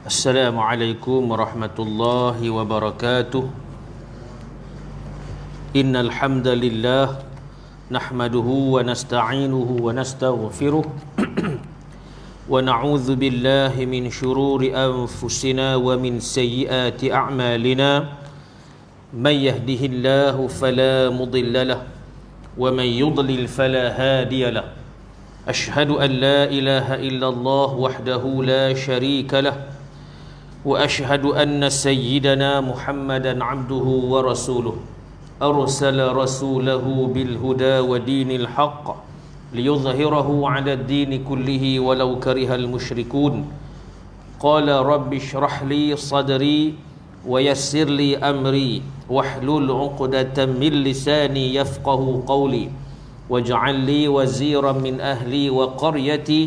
Assalamualaikum warahmatullahi wabarakatuh. Innal hamdalillah nahmaduhu wa nasta'inuhu wa nastaghfiruh wa na'udzu billahi min shururi anfusina wa min sayyiati a'malina. May yahdihillahu fala mudilla lahu wa man yudlil fala hadiya lahu. Ashhadu an la ilaha illallah wahdahu la sharika lahu وأشهد أن سيدنا محمدا عبده ورسوله أرسل رسوله بالهدى ودين الحق ليظهره على الدين كله ولو كره المشركون قال رب اشرح لي صدري ويسر لي أمري واحلل عقدة من لساني يفقه قولي واجعل لي وزيرا من أهلي وقريتي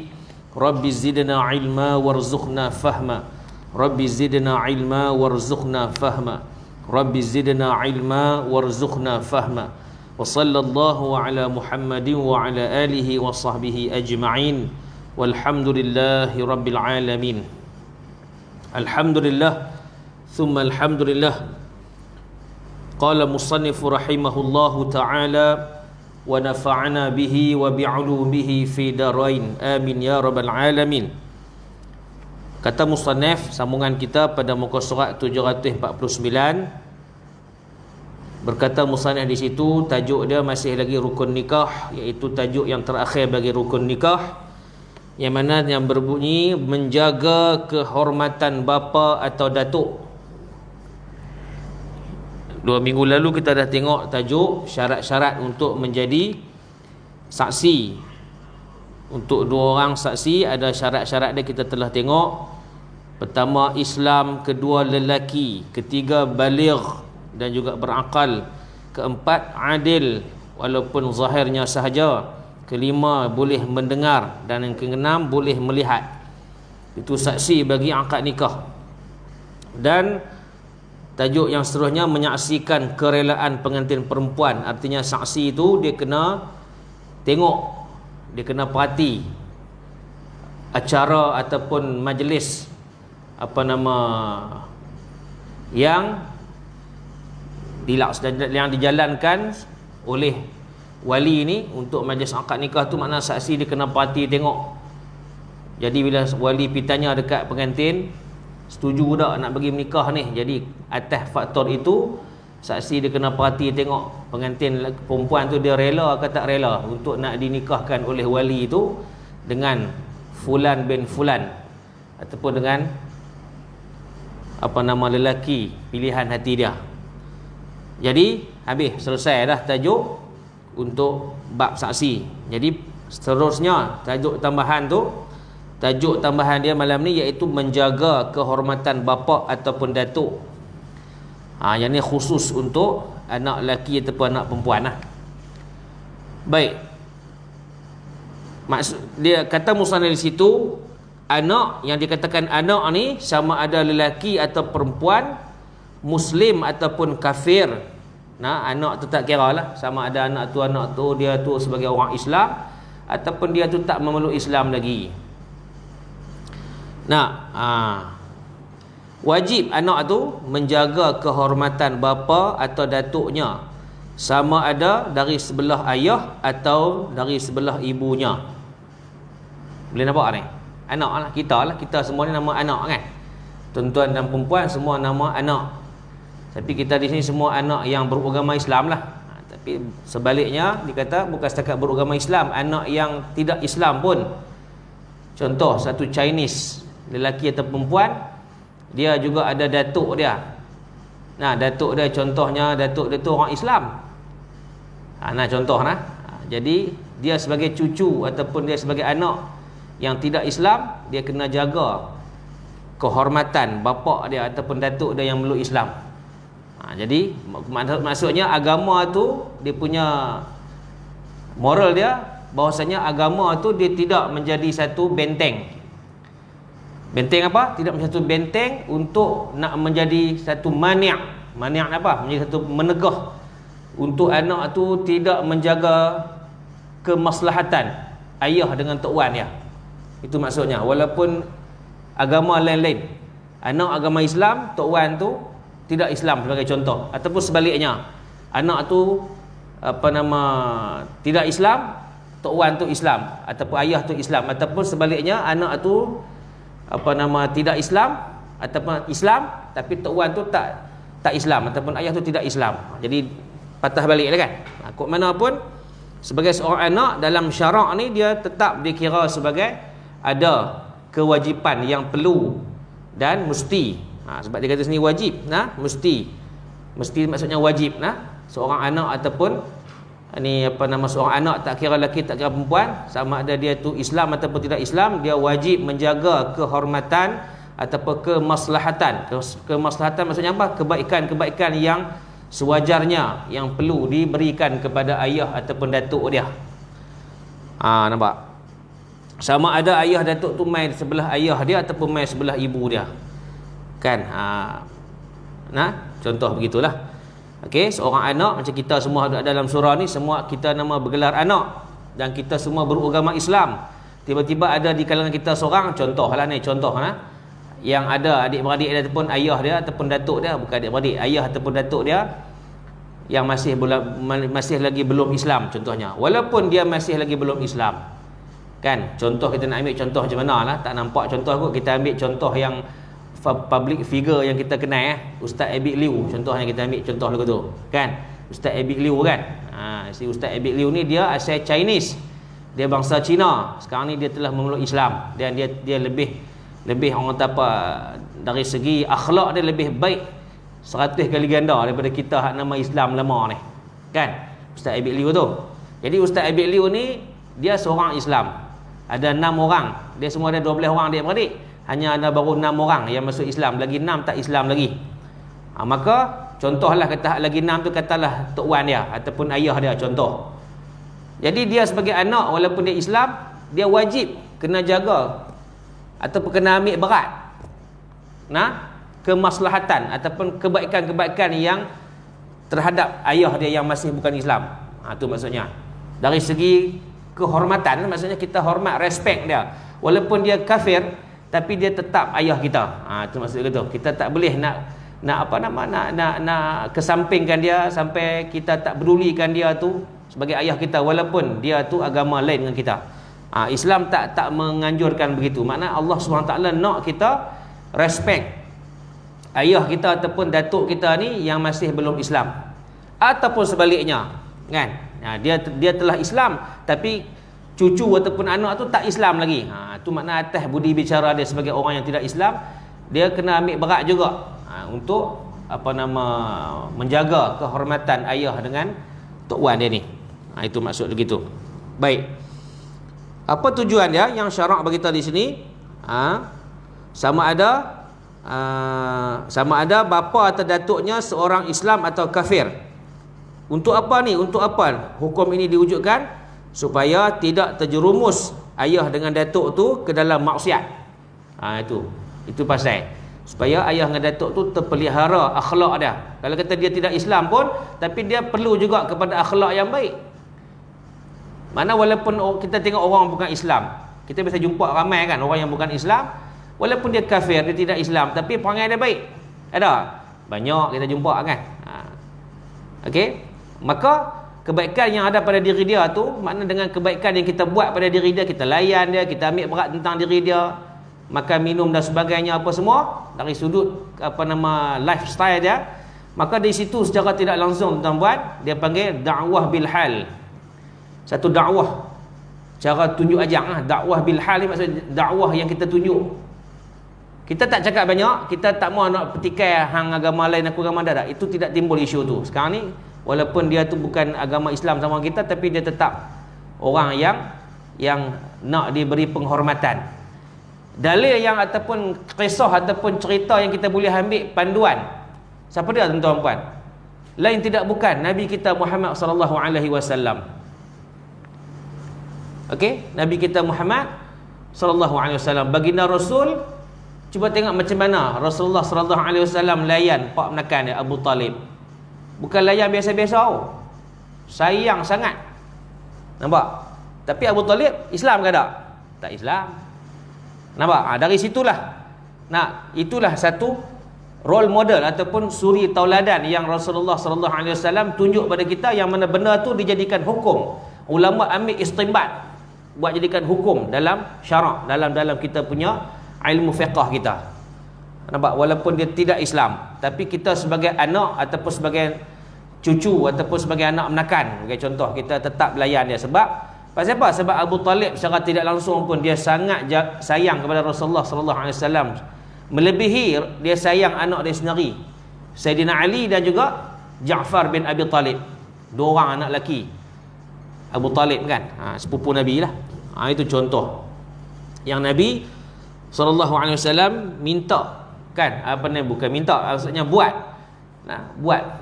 رب زدنا علما وارزقنا فهما Rabbi zidna ilma warzuqna fahma Rabbi zidna ilma warzuqna fahma wa sallallahu ala Muhammadin wa ala alihi wa sahbihi ajma'in walhamdulillahi rabbil alamin. Alhamdulillah thumma alhamdulillah. Qala musannifu rahimahullahu ta'ala wa nafa'ana bihi wa bi'ulumihi fi darain amin ya rabbal alamin. Kata musannaf, sambungan kita pada muka surat 749. Berkata musannaf di situ, tajuk dia masih lagi rukun nikah, iaitu tajuk yang terakhir bagi rukun nikah, yang mana yang berbunyi menjaga kehormatan bapa atau datuk. 2 minggu lalu kita dah tengok tajuk syarat-syarat untuk menjadi saksi. Untuk 2 orang saksi ada syarat-syarat dia kita telah tengok. Pertama Islam, kedua lelaki, ketiga baligh dan juga berakal, keempat adil walaupun zahirnya sahaja, kelima boleh mendengar, dan yang keenam boleh melihat. Itu saksi bagi akad nikah. Dan tajuk yang seterusnya menyaksikan kerelaan pengantin perempuan. Artinya saksi itu dia kena tengok, dia kena perhati acara ataupun majlis yang dijalankan oleh wali ni untuk majlis akad nikah tu. Makna saksi dia kena perhati tengok. Jadi bila wali pitanya dekat pengantin, setuju tak nak bagi menikah ni, jadi atas faktor itu saksi dia kena perhati tengok pengantin perempuan tu dia rela ke tak rela untuk nak dinikahkan oleh wali itu dengan fulan bin fulan ataupun dengan lelaki pilihan hati dia. Jadi habis, selesai dah tajuk untuk bab saksi. Jadi seterusnya tajuk tambahan dia malam ni iaitu menjaga kehormatan bapa ataupun datuk. Yang ni khusus untuk anak lelaki ataupun anak perempuan lah. Baik. Maksud dia kata musannaf di situ, anak yang dikatakan anak ni sama ada lelaki atau perempuan, muslim ataupun kafir. Anak tu tak kira lah, sama ada anak tu dia tu sebagai orang Islam ataupun dia tu tak memeluk Islam lagi. Wajib anak tu menjaga kehormatan bapa atau datuknya, sama ada dari sebelah ayah atau dari sebelah ibunya. Boleh nampak ni? Anak lah, kita semua ni nama anak kan. Tuan-tuan dan perempuan semua nama anak. Tapi kita di sini semua anak yang beragama Islam lah. Tapi sebaliknya dikata bukan setakat beragama Islam, anak yang tidak Islam pun. Contoh satu Chinese, lelaki atau perempuan, dia juga ada datuk dia. Datuk dia contohnya datuk dia tu orang Islam. Contoh nah. Jadi dia sebagai cucu ataupun dia sebagai anak yang tidak Islam, dia kena jaga kehormatan bapa dia ataupun datuk dia yang meluk Islam. Jadi maksudnya agama tu dia punya moral dia bahawasanya agama tu dia tidak menjadi satu benteng. Benteng apa? Tidak menjadi satu benteng untuk nak menjadi satu mani'. Mani' apa? Menjadi satu menegah untuk anak tu tidak menjaga kemaslahatan ayah dengan tok wan dia. Itu maksudnya. Walaupun agama lain-lain, anak agama Islam, tok wan tu tidak Islam sebagai contoh, ataupun sebaliknya, anak tu tidak Islam, tok wan tu Islam, ataupun ayah tu Islam, ataupun sebaliknya, anak tu tidak Islam ataupun Islam tapi tok wan tu tak Islam, ataupun ayah tu tidak Islam. Jadi patah balik kan. Kok mana pun sebagai seorang anak dalam syarak ni, dia tetap dikira sebagai ada kewajipan yang perlu dan mesti. Sebab dia kata sini wajib, mesti maksudnya wajib. Seorang anak ataupun seorang anak, tak kira lelaki tak kira perempuan, sama ada dia tu Islam ataupun tidak Islam, dia wajib menjaga kehormatan ataupun kemaslahatan. Kemaslahatan maksudnya apa? Kebaikan-kebaikan yang sewajarnya, yang perlu diberikan kepada ayah ataupun datuk dia. Nampak? Sama ada ayah datuk tu mai sebelah ayah dia ataupun mai sebelah ibu dia. Kan? Contoh begitulah. Okey, seorang anak macam kita semua ada dalam surah ni, semua kita nama bergelar anak dan kita semua beragama Islam. Tiba-tiba ada di kalangan kita seorang, contohlah ni, yang ada adik-beradik dia ataupun ayah dia ataupun datuk dia, bukan adik-beradik, ayah ataupun datuk dia yang masih lagi belum Islam contohnya, walaupun dia masih lagi belum Islam. Kan? Contoh kita nak ambil contoh macam mana lah, tak nampak contoh kot, kita ambil contoh yang public figure yang kita kenal, Ustaz Abid Liu contohnya, kita ambil contoh lagu tu kan, Ustaz Abid Liu kan. Si Ustaz Abid Liu ni dia asal Chinese, dia bangsa Cina, sekarang ni dia telah memeluk Islam dan dia lebih orang kata apa, dari segi akhlak dia lebih baik 100 kali ganda daripada kita hak nama Islam lama ni kan, Ustaz Abid Liu tu. Jadi Ustaz Abid Liu ni dia seorang Islam, ada 6 orang, dia semua ada 12 orang adik-beradik, hanya ada baru 6 orang yang masuk Islam, lagi 6 tak Islam lagi. Maka contohlah kata lagi 6 tu, katalah tok wan dia ataupun ayah dia contoh. Jadi dia sebagai anak, walaupun dia Islam, dia wajib kena jaga ataupun kena ambil berat kemaslahatan ataupun kebaikan-kebaikan yang terhadap ayah dia yang masih bukan Islam. Itu maksudnya. Dari segi kehormatan, maksudnya kita hormat, respect dia, walaupun dia kafir tapi dia tetap ayah kita. Itu maksud gitu. Kita tak boleh nak kesampingkan dia sampai kita tak pedulikan dia tu sebagai ayah kita, walaupun dia tu agama lain dengan kita. Islam tak menganjurkan begitu. Makna Allah SWT nak kita respect ayah kita ataupun datuk kita ni yang masih belum Islam, ataupun sebaliknya kan. Dia telah Islam tapi cucu ataupun anak tu tak Islam lagi. Tu makna atas budi bicara dia sebagai orang yang tidak Islam, dia kena ambil berat juga untuk menjaga kehormatan ayah dengan tok wan dia ni. Itu maksud begitu. Baik. Apa tujuan dia yang syarak bagi kita di sini? Sama ada bapa atau datuknya seorang Islam atau kafir. Untuk apa ni? Untuk apa hukum ini diwujudkan? Supaya tidak terjerumus ayah dengan datuk tu ke dalam maksiat. Itu pasal supaya ayah dengan datuk tu terpelihara akhlak dia. Kalau kata dia tidak Islam pun, tapi dia perlu juga kepada akhlak yang baik. Mana walaupun kita tengok orang bukan Islam, kita biasa jumpa ramai kan orang yang bukan Islam, walaupun dia kafir, dia tidak Islam, tapi perangai dia baik. Ada banyak kita jumpa kan. Okey, maka kebaikan yang ada pada diri dia tu, makna dengan kebaikan yang kita buat pada diri dia, kita layan dia, kita ambil berat tentang diri dia, makan minum dan sebagainya apa semua dari sudut lifestyle dia, maka di situ secara tidak langsung tuan-tuan dia panggil dakwah bil hal. Satu dakwah cara tunjuk ajang dakwah bil hal ni maksud dakwah yang kita tunjuk. Kita tak cakap banyak, kita tak mau nak petikai hang agama lain aku agama dah. Itu tidak timbul isu tu. Sekarang ni walaupun dia tu bukan agama Islam sama kita, tapi dia tetap orang yang nak diberi penghormatan. Dalil yang ataupun kisah ataupun cerita yang kita boleh ambil panduan, siapa dia tuan-tuan puan? Lain tidak bukan Nabi kita Muhammad sallallahu alaihi wasallam. Okey, Nabi kita Muhammad sallallahu alaihi wasallam, baginda Rasul. Cuba tengok macam mana Rasulullah sallallahu alaihi wasallam layan pak menakan dia Abu Talib. Bukan layan biasa-biasa. Sayang sangat. Nampak? Tapi Abu Talib Islam ke tak? Tak Islam. Nampak? Dari situlah Nah, itulah satu role model ataupun suri tauladan yang Rasulullah sallallahu alaihi wasallam tunjuk pada kita, yang mana benda tu dijadikan hukum. Ulama ambil istinbat, buat jadikan hukum dalam syarak, dalam kita punya ilmu fiqh kita. Nampak, walaupun dia tidak Islam, tapi kita sebagai anak ataupun sebagai cucu ataupun sebagai anak menakan, sebagai contoh, kita tetap layan dia. Sebab pasal apa? Sebab Abu Talib secara tidak langsung pun dia sangat sayang kepada Rasulullah sallallahu alaihi wasallam, melebihi dia sayang anak dia sendiri, Sayyidina Ali dan juga Ja'far bin Abi Talib. Dua orang anak lelaki Abu Talib kan, sepupu Nabi lah. Itu contoh yang Nabi SAW minta, kan, apa ni, bukan minta, maksudnya buat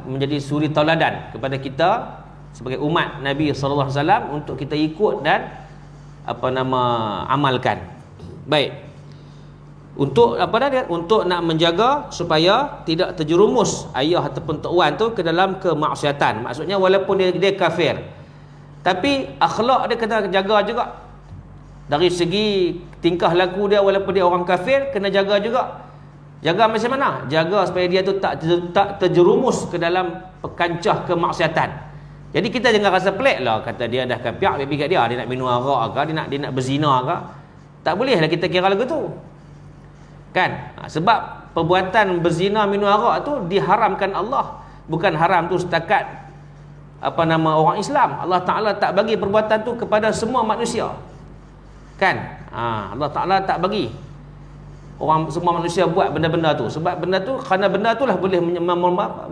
menjadi suri tauladan kepada kita sebagai umat Nabi SAW untuk kita ikut dan amalkan. Baik. Untuk untuk nak menjaga supaya tidak terjerumus ayah ataupun tok wan tu ke dalam kemaksiatan. Maksudnya walaupun dia kafir, tapi akhlak dia kena jaga juga. Dari segi tingkah laku dia, walaupun dia orang kafir, kena jaga juga. Jaga macam mana? Jaga supaya dia tu tak terjerumus ke dalam pekancah kemaksiatan. Jadi kita jangan rasa pelik lah, kata dia dah kafir, baby kat dia nak minum arak ke, dia nak berzina ke. Tak boleh lah kita kira lagu tu, kan? Sebab perbuatan berzina, minum arak tu diharamkan Allah, bukan haram tu setakat orang Islam. Allah Ta'ala tak bagi perbuatan tu kepada semua manusia, kan? Allah Ta'ala tak bagi orang, semua manusia buat benda-benda tu. Sebab benda tu, kerana benda tu lah boleh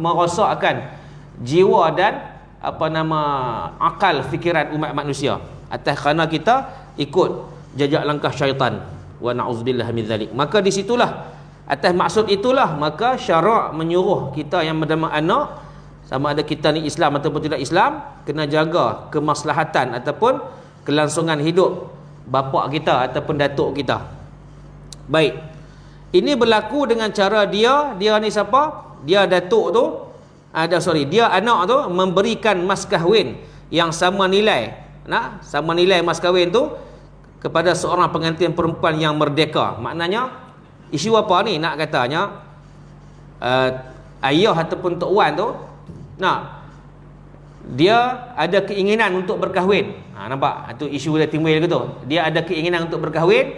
merosakkan jiwa dan akal fikiran umat manusia, atas kerana kita ikut jejak langkah syaitan. Wa na'udzubillah min zalik. Maka di situlah, atas maksud itulah, maka syarak menyuruh kita yang bernama anak, sama ada kita ni Islam ataupun tidak Islam, kena jaga kemaslahatan ataupun kelangsungan hidup bapa kita ataupun datuk kita. Baik. Ini berlaku dengan cara dia ni siapa? Dia datuk tu, dia anak tu memberikan mas kahwin yang sama nilai, sama nilai mas kahwin tu kepada seorang pengantin perempuan yang merdeka. Maknanya isu apa ni? Nak katanya ayah ataupun tok wan tu dia ada keinginan untuk berkahwin. Nampak? Itu isu dia timbul ke tu. Dia ada keinginan untuk berkahwin,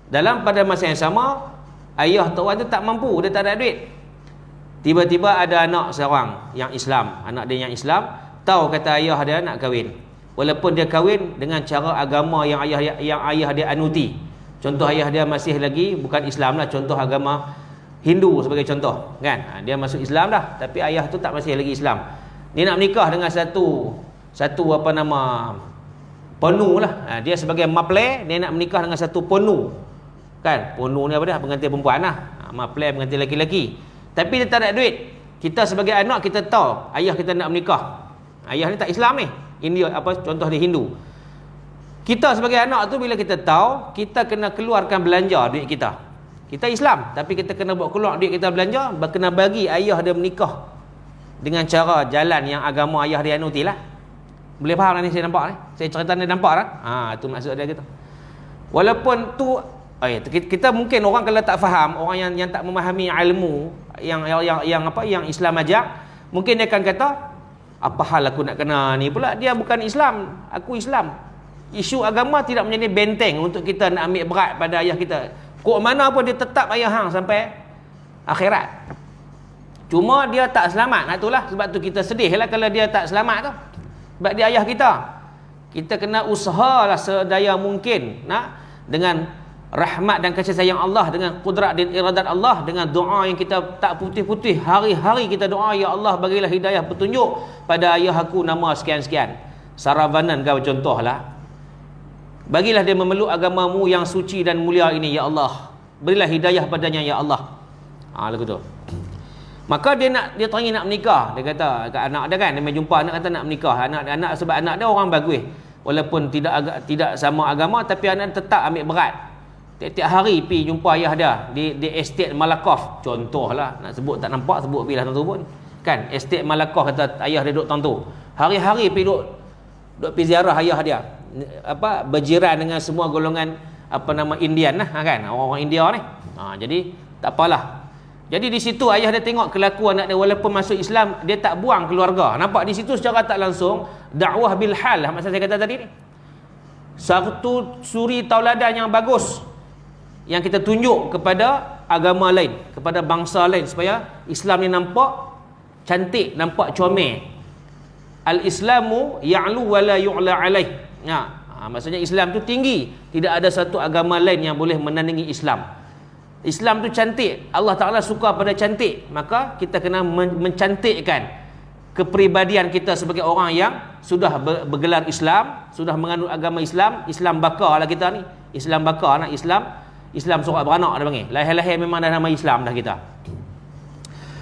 dalam pada masa yang sama ayah tok wan tu tak mampu, dia tak ada duit. Tiba-tiba ada anak seorang yang Islam, anak dia yang Islam, tahu kata ayah dia nak kahwin. Walaupun dia kahwin dengan cara agama yang ayah dia anuti. Contoh, ayah dia masih lagi bukan Islam lah, contoh agama Hindu sebagai contoh, kan? Dia masuk Islam dah, tapi ayah tu tak masih lagi Islam. Dia nak menikah dengan satu ponu lah. Dia sebagai maple, dia nak menikah dengan satu ponu, kan? Ponu ni apa dia? Pengantin perempuan lah. Maple pengantin lelaki. Tapi dia tak ada duit. Kita sebagai anak, kita tahu ayah kita nak menikah. Ayah ni tak Islam ni. Ini contoh dia Hindu. Kita sebagai anak tu, bila kita tahu, kita kena keluarkan belanja duit kita. Kita Islam, tapi kita kena buat keluar duit kita belanja, kena bagi ayah dia menikah dengan cara jalan yang agama ayah dia anuti lah. Boleh faham lah ni, saya nampak ni? Saya cerita ni nampak lah? Itu maksud dia gitu. Walaupun tu kita mungkin orang kalau tak faham, orang yang tak memahami ilmu yang Islam ajak, mungkin dia akan kata, apa hal aku nak kena ni pula? Dia bukan Islam, aku Islam. Isu agama tidak menjadi benteng untuk kita nak ambil berat pada ayah kita. Kok mana pun dia tetap ayah hang sampai akhirat. Cuma dia tak selamat. Itulah sebab tu kita sedih lah kalau dia tak selamat tu. Sebab dia ayah kita. Kita kena usahalah sedaya mungkin dengan rahmat dan kasih sayang Allah, dengan kudrat dan iradat Allah, dengan doa yang kita tak putih-putih, hari-hari kita doa, ya Allah bagilah hidayah petunjuk pada ayah aku nama sekian-sekian, Saravanan kau contohlah. Bagilah dia memeluk agamamu yang suci dan mulia ini, ya Allah. Berilah hidayah padanya, ya Allah. Lagu tu. Maka dia teringin nak menikah. Dia kata kat anak dia, kan, dia main jumpa anak, kata nak menikah. Anak sebab anak dia orang bagus. Walaupun tidak sama agama, tapi anak tetap ambil berat. Tiap-tiap hari pi jumpa ayah dia di estate Malakoff. Contohlah, nak sebut tak nampak, sebut pi lah tentu pun. Kan, estate Malakoff, kata ayah dia duduk tentu. Hari-hari pi duduk pi ziarah ayah dia. Berjiran dengan semua golongan Indian lah, kan, orang-orang India ni. Jadi Tak apalah. Jadi di situ ayah dia tengok kelakuan anak dia walaupun masuk Islam, dia tak buang keluarga. Nampak di situ secara tak langsung dakwah bil hal, maksud saya kata tadi ni. Satu suri tauladan yang bagus yang kita tunjuk kepada agama lain, kepada bangsa lain supaya Islam ni nampak cantik, nampak comel. Al-Islamu ya'lu wa la yu'la alaih. Maksudnya Islam tu tinggi, tidak ada satu agama lain yang boleh menandingi Islam. Islam tu cantik, Allah Ta'ala suka pada cantik, maka kita kena mencantikkan kepribadian kita sebagai orang yang sudah bergelar Islam, sudah menganut agama Islam. Islam bakar lah kita ni, Islam bakar nak Islam surat beranak dia panggil, lahir-lahir memang dah nama Islam dah kita.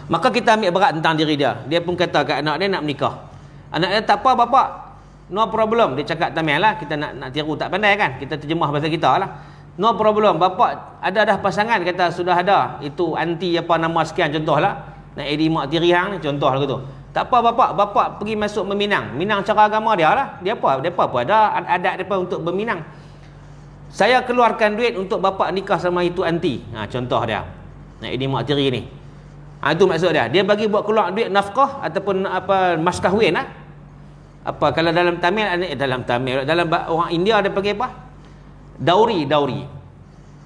Maka kita ambil berat tentang diri dia. Dia pun kata kat anak dia nak menikah. Anak dia tak apa bapak, no problem. Dia cakap tamil lah, kita nak tiru tak pandai kan, kita terjemah bahasa kita lah. No problem, bapak ada dah pasangan, kata sudah ada. Itu anti apa nama sekian contohlah. Nak edi mak tiri hang ni contoh lah gitu. Tak apa bapak pergi masuk meminang. Minang cara agama dia lah. Dia apa pun ada adat depa untuk berminang. Saya keluarkan duit untuk bapak nikah sama itu anti. Contoh dia. Nak edi mak tiri ni. Itu maksud dia. Dia bagi buat keluar duit nafkah ataupun apa mas kahwin lah. Apa kalau dalam Tamil, dalam orang India dia panggil apa? Dauri.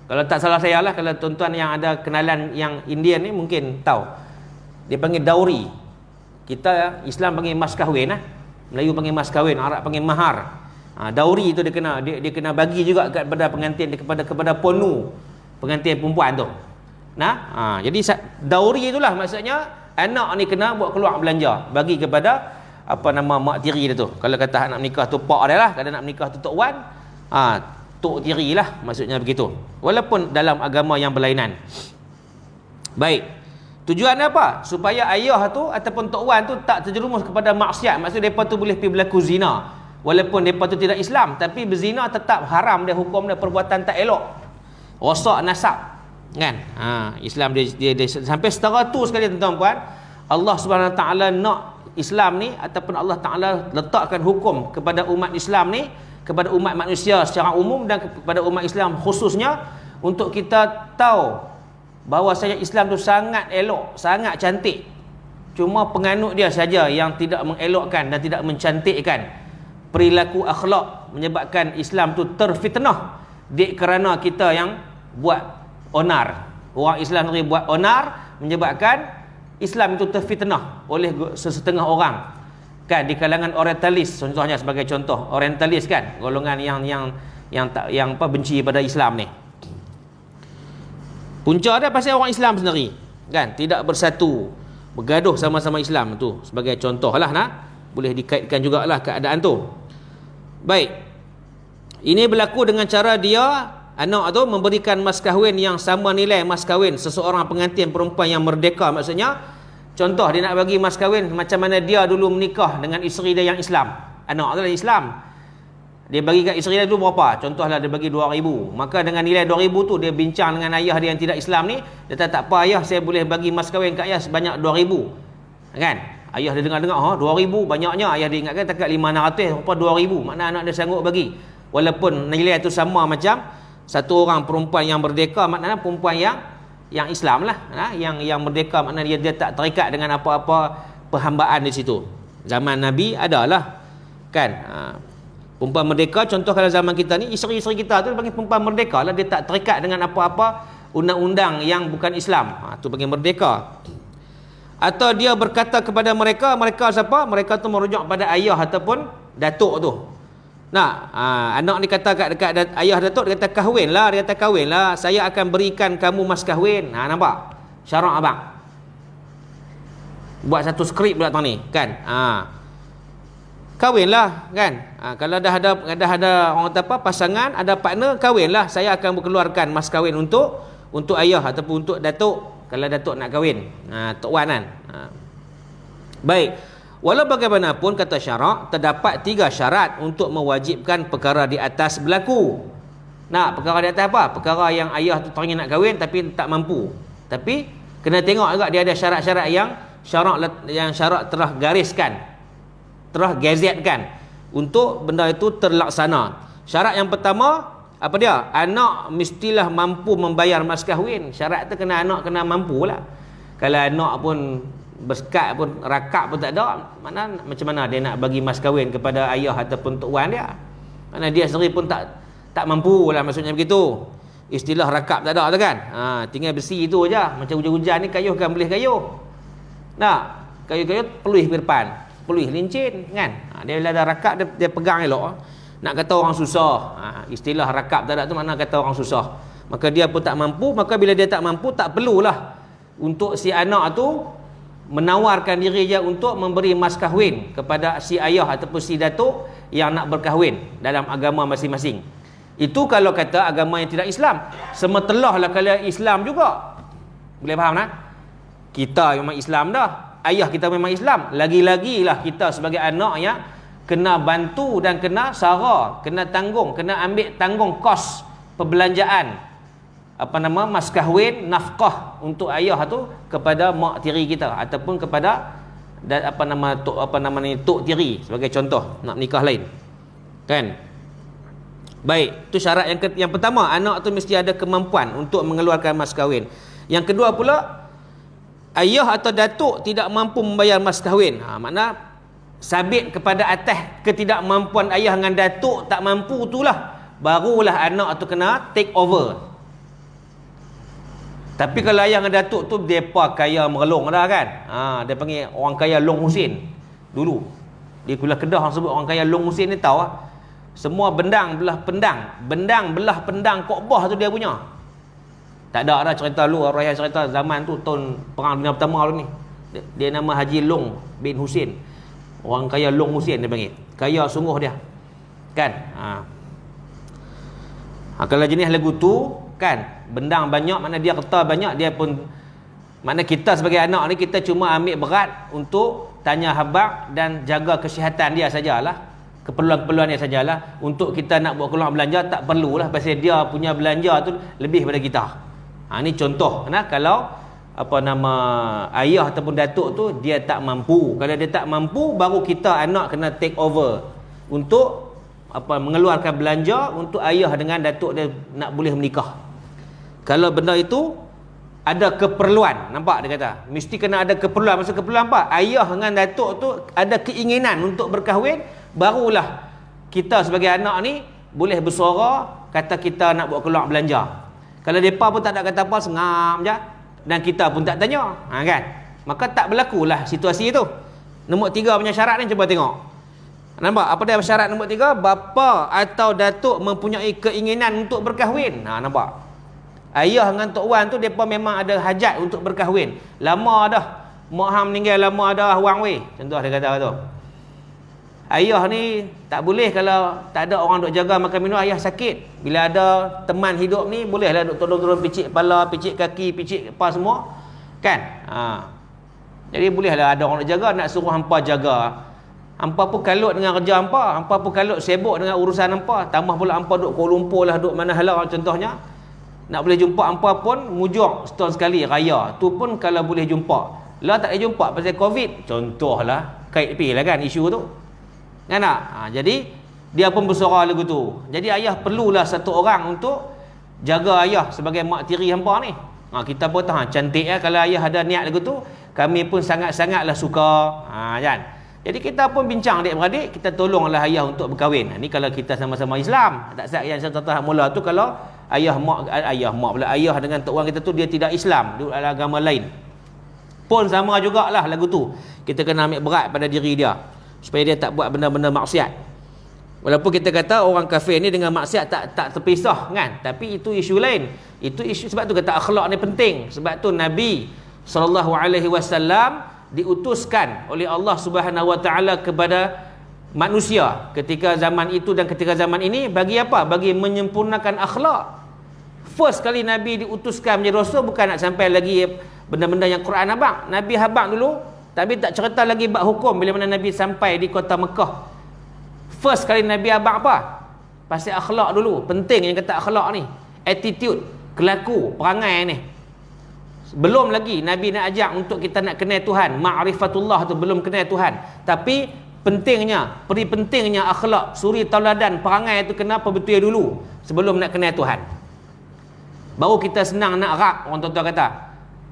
Kalau tak salah saya lah, kalau tuan-tuan yang ada kenalan yang Indian ni mungkin tahu. Dia panggil dauri. Kita Islam panggil mas kahwin lah. Melayu panggil mas kahwin, Arab panggil mahar. Dauri tu dia kena bagi juga kepada pengantin, kepada ponu pengantin perempuan tu. Jadi dauri itulah maksudnya anak ni kena buat keluar belanja bagi kepada apa nama mak tiri dia tu. Kalau kata nak menikah tu pak dia lah, kalau nak menikah tu tok wan, tok tiri lah, maksudnya begitu. Walaupun dalam agama yang berlainan. Baik. Tujuannya apa? Supaya ayah tu ataupun tok wan tu tak terjerumus kepada maksiat. Maksud depa tu boleh pergi berlaku zina. Walaupun depa tu tidak Islam, tapi berzina tetap haram dia, hukum dia perbuatan tak elok. Rosak nasab. Kan? Islam dia sampai setara tu sekali tuan-tuan puan. Allah Subhanahu Wa Taala nak Islam ni ataupun Allah Taala letakkan hukum kepada umat Islam ni, kepada umat manusia secara umum dan kepada umat Islam khususnya, untuk kita tahu bahawasanya Islam tu sangat elok, sangat cantik. Cuma penganut dia saja yang tidak mengelokkan dan tidak mencantikkan perilaku akhlak, menyebabkan Islam tu terfitnah kerana kita yang buat onar. Orang Islam sendiri buat onar, menyebabkan Islam itu terfitnah oleh sesetengah orang. Kan di kalangan orientalis contohnya, sebagai contoh orientalis kan, golongan yang benci pada Islam ni. Punca dia pasal orang Islam sendiri kan tidak bersatu, bergaduh sama-sama Islam tu, sebagai contoh lah boleh dikaitkan jugalah keadaan tu. Baik, ini berlaku dengan cara dia anak tu memberikan mas kahwin yang sama nilai mas kahwin seseorang pengantin perempuan yang merdeka. Maksudnya contoh dia nak bagi mas kahwin macam mana dia dulu menikah dengan isteri dia yang Islam. Anak tu adalah Islam. Dia bagi kat isteri dia dulu berapa? Contohlah dia bagi 2,000. Maka dengan nilai 2,000 tu dia bincang dengan ayah dia yang tidak Islam ni. Dia kata tak apa ayah, saya boleh bagi mas kahwin kat ayah sebanyak 2,000. Kan? Ayah dia dengar-dengar, 2,000 banyaknya. Ayah dia ingatkan takat 500, apa 2,000. Makna anak dia sanggup bagi. Walaupun nilai tu sama macam satu orang perempuan yang merdeka, maknanya perempuan yang Islam lah, yang merdeka, maknanya dia tak terikat dengan apa-apa perhambaan di situ. Zaman Nabi adalah kan perempuan merdeka. Contoh kalau zaman kita ni, isteri-isteri kita tu panggil perempuan merdeka lah, dia tak terikat dengan apa-apa undang-undang yang bukan Islam. Tu panggil merdeka. Atau dia berkata kepada mereka siapa? Mereka tu merujuk pada ayah ataupun datuk tu. Anak ni kata dekat ayah datuk, dia kata kahwinlah, saya akan berikan kamu mas kahwin. Nampak? Syarak abang. Buat satu skrip pula tang ni, kan? Kahwinlah, kan? Kalau dah ada orang kata apa, pasangan, ada partner, kahwinlah. Saya akan mengeluarkan mas kahwin untuk ayah ataupun untuk datuk. Kalau datuk nak kahwin, tok wan kan. Baik. Walau bagaimanapun kata syarak, terdapat 3 syarat untuk mewajibkan perkara di atas berlaku. Perkara di atas apa? Perkara yang ayah tu teringin nak kahwin tapi tak mampu. Tapi kena tengok juga dia ada syarat-syarat yang syarak telah gariskan, telah gazetkan untuk benda itu terlaksana. Syarat yang pertama, Apa dia? Anak mestilah mampu membayar mas kahwin. Syarat tu kena anak kena mampu lah. Kalau anak pun bersekat pun, rakap pun tak ada, macam mana dia nak bagi mas kahwin kepada ayah ataupun tok wan dia? Mana dia sendiri pun tak mampu lah, maksudnya begitu. Istilah rakap tak ada tu kan. Tinggal besi tu aja. Macam hujan-hujan ni kayuh kan boleh kayuh. Nak kayu-kayu peluih ke depan, peluih lincin kan. Dia bila ada rakap dia pegang elok. Nak kata orang susah, istilah rakap tak ada tu makna kata orang susah. Maka dia pun tak mampu, maka bila dia tak mampu, tak perlulah untuk si anak tu menawarkan diri dia untuk memberi mas kahwin kepada si ayah ataupun si datuk yang nak berkahwin dalam agama masing-masing. Itu kalau kata agama yang tidak Islam. Semetelah lah kalau Islam juga. Boleh faham tak? Kita memang Islam dah, ayah kita memang Islam, lagi-lagilah kita sebagai anak yang kena bantu dan kena sara, kena tanggung, kena ambil tanggung kos perbelanjaan mas kahwin, nafkah untuk ayah tu kepada mak tiri kita ataupun kepada tok tiri sebagai contoh nak nikah lain. Kan? Baik, tu syarat yang pertama, anak tu mesti ada kemampuan untuk mengeluarkan mas kahwin. Yang kedua pula, ayah atau datuk tidak mampu membayar mas kahwin. Makna sabit kepada atas ketidakmampuan ayah dengan datuk tak mampu itulah, barulah anak tu kena take over. Tapi kalau ayah dengan datuk tu depa kaya merelong dah kan. Dia panggil orang kaya Long Husin. Dulu di Kuala Kedah orang sebut orang kaya Long Husin ni tahu semua bendang belah pendang Kaabah tu dia punya. Tak ada dah cerita lu, raya cerita zaman tu tahun perang dunia pertama tu ni. Dia nama Haji Long bin Husin. Orang kaya Long Husin dia panggil. Kaya sungguh dia. Kan? Kalau jenis lagu tu kan, bendang banyak, mana dia kerta banyak, dia pun mana kita sebagai anak ni kita cuma ambil berat untuk tanya khabar dan jaga kesihatan dia sajalah. Keperluan-keperluan dia sajalah. Untuk kita nak buat keluar belanja tak perlulah, pasal dia punya belanja tu lebih daripada kita. Ini contoh. Kalau ayah ataupun datuk tu dia tak mampu. Kalau dia tak mampu, baru kita anak kena take over untuk mengeluarkan belanja untuk ayah dengan datuk dia nak boleh menikah. Kalau benda itu ada keperluan, nampak dia kata mesti kena ada keperluan. Maksud keperluan apa? Ayah dengan datuk tu ada keinginan untuk berkahwin, barulah kita sebagai anak ni boleh bersuara kata kita nak buat keluar belanja. Kalau mereka pun tak ada kata apa, sengam je, dan kita pun tak tanya, kan? Maka tak berlakulah situasi itu. Nombor 3 punya syarat ni cuba tengok. Nampak? Apa dia syarat nombor 3? Bapa atau datuk mempunyai keinginan untuk berkahwin. Nampak? Ayah dengan tok wan tu mereka memang ada hajat untuk berkahwin. Lama dah. Mak hang meninggal lama dah wang weh. Contoh dia kata tu. Ayah ni tak boleh kalau tak ada orang duk jaga makan minum, ayah sakit. Bila ada teman hidup ni bolehlah duk tolong-tolong picit kepala, picit kaki, picit apa semua. Kan? Jadi bolehlah ada orang duk jaga, nak suruh hampa jaga. Hampa pun kalut dengan kerja hampa, hampa pun kalut sibuk dengan urusan hampa. Tambah pula hampa duk Kuala Lumpur lah, duk mana halau contohnya. Nak boleh jumpa hampa pun mujur setahun sekali raya. Tu pun kalau boleh jumpa. Lah tak boleh jumpa pasal Covid. Contohlah, kait pi lah kan isu tu. Kan tak? Jadi dia pun bersuara lagu tu. Jadi ayah perlulah satu orang untuk jaga ayah sebagai mak tiri hampa ni. Kita pun tahu cantik ya kalau ayah ada niat lagu tu. Kami pun sangat-sangatlah suka. Kan? Jadi kita pun bincang adik-beradik, kita tolonglah ayah untuk berkahwin. Ni kalau kita sama-sama Islam. Tak syak yang saya tahu mula tu kalau ayah dengan tok orang kita tu dia tidak Islam, dia adalah agama lain. Pun sama jugalah lagu tu. Kita kena ambil berat pada diri dia supaya dia tak buat benda-benda maksiat. Walaupun kita kata orang kafir ni dengan maksiat tak terpisah kan, tapi itu isu lain. Itu isu, sebab tu kata akhlak ni penting. Sebab tu Nabi SAW diutuskan oleh Allah Subhanahu Wa Taala kepada manusia ketika zaman itu dan ketika zaman ini bagi apa? Bagi menyempurnakan akhlak. First kali Nabi diutuskan menjadi rasul bukan nak sampai lagi benda-benda yang Quran abang. Nabi habang dulu, tapi tak cerita lagi bab hukum bila mana Nabi sampai di kota Mekah. First kali Nabi abang apa? Pasal akhlak dulu. Penting yang kata akhlak ni. Attitude, kelaku, perangai ni. Belum lagi Nabi nak ajak untuk kita nak kenal Tuhan. Ma'rifatullah tu belum kenal Tuhan. Tapi pentingnya, pentingnya akhlak, suri tauladan, perangai itu kena betul dulu sebelum nak kenal Tuhan. Baru kita senang nak rap, orang tua kata.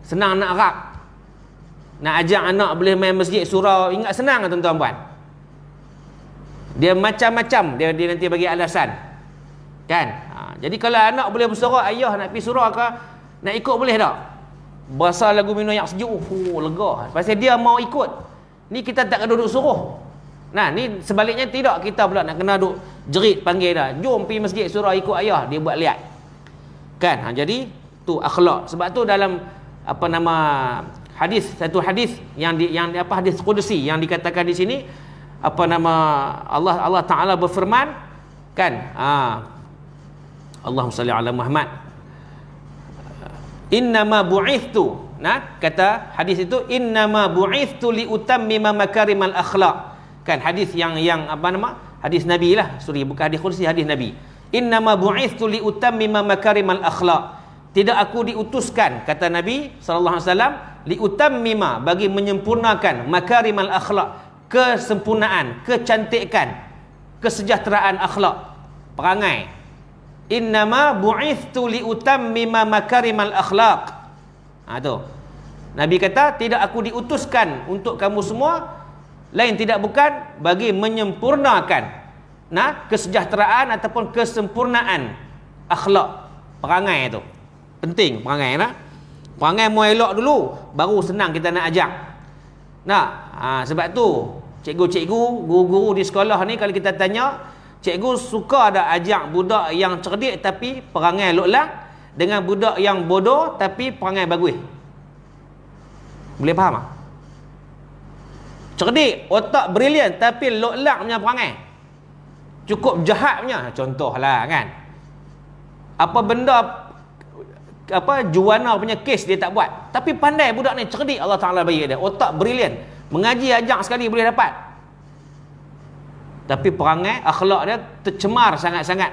Senang nak rap. Nak ajak anak boleh main masjid surau, ingat senang tuan-tuan puan. Dia macam-macam dia nanti bagi alasan. Kan? Jadi kalau anak boleh bersorak, ayah nak pergi surau ke, nak ikut boleh tak? Berasa lagu minum yang sejuk, lega. Pasal dia mau ikut. Ni kita tak kena duduk suruh. Nah, ni sebaliknya tidak, kita pula nak kena duduk jerit panggil dah. Jom pergi masjid surau ikut ayah, dia buat lihat. Kan? Jadi tu akhlak. Sebab tu dalam apa nama hadis, satu hadis yang hadis qudsi yang dikatakan di sini, apa nama Allah Taala berfirman, kan? Allahumma salli ala Muhammad. Innama bu'ithtu, nah, kata hadis itu, innama bu'ithtu li utammima makarimal akhlaq. Kan hadis yang apa nama? Hadis Nabi lah, bukan hadis qudsi, hadis Nabi. Innama bu'ithtu li utammima makarimal akhlaq. Tidak aku diutuskan, kata Nabi sallallahu alaihi wasallam, li utammima, bagi menyempurnakan makarimal akhlaq, kesempurnaan, kecantikan, kesejahteraan akhlak, perangai. Innama bu'ithtu li utammima makarimal akhlaq. Tu. Nabi kata, tidak aku diutuskan untuk kamu semua, lain tidak bukan bagi menyempurnakan kesejahteraan ataupun kesempurnaan akhlak, perangai tu. Penting perangai nak. Perangai mau elok dulu, baru senang kita nak ajak. Sebab tu cikgu-cikgu, guru-guru di sekolah ni kalau kita tanya, cikgu suka ada ajak budak yang cerdik tapi perangai lok-lak dengan budak yang bodoh tapi perangai bagus. Boleh faham tak? Cerdik, otak brilian tapi lok-lak punya perangai. Cukup jahat punya, contohlah kan. Apa benda juana punya kes dia tak buat, tapi pandai budak ni, cerdik, Allah Taala bagi dia otak brilian, mengaji ajak sekali boleh dapat, tapi perangai akhlak dia tercemar sangat-sangat,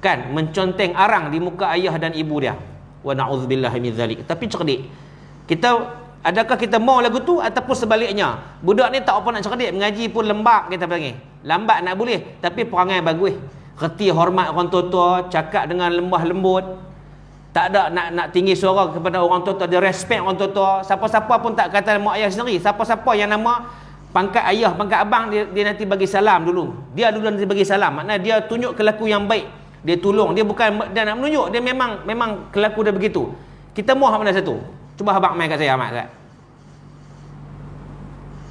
kan, menconteng arang di muka ayah dan ibu dia, wa na'udzubillahi min zalik. Tapi cerdik. Adakah kita mau lagu tu, ataupun sebaliknya, budak ni tak apa nak cerdik, mengaji pun lembab, kita panggil lambat nak boleh, tapi perangai bagus, reti hormat orang tua-tua, cakap dengan lembah lembut, tak ada nak tinggi suara kepada orang tua-tua, dia respect orang tua-tua. Siapa-siapa pun tak kata mak ayah sendiri. Siapa-siapa yang nama pangkat ayah, pangkat abang, dia nanti bagi salam dulu. Dia dulu nanti bagi salam. Maknanya dia tunjuk kelaku yang baik. Dia tolong. Dia bukan dia nak menunjuk, dia memang kelaku dia begitu. Kita mahu mana satu? Cuba abang main kat saya, Ahmad.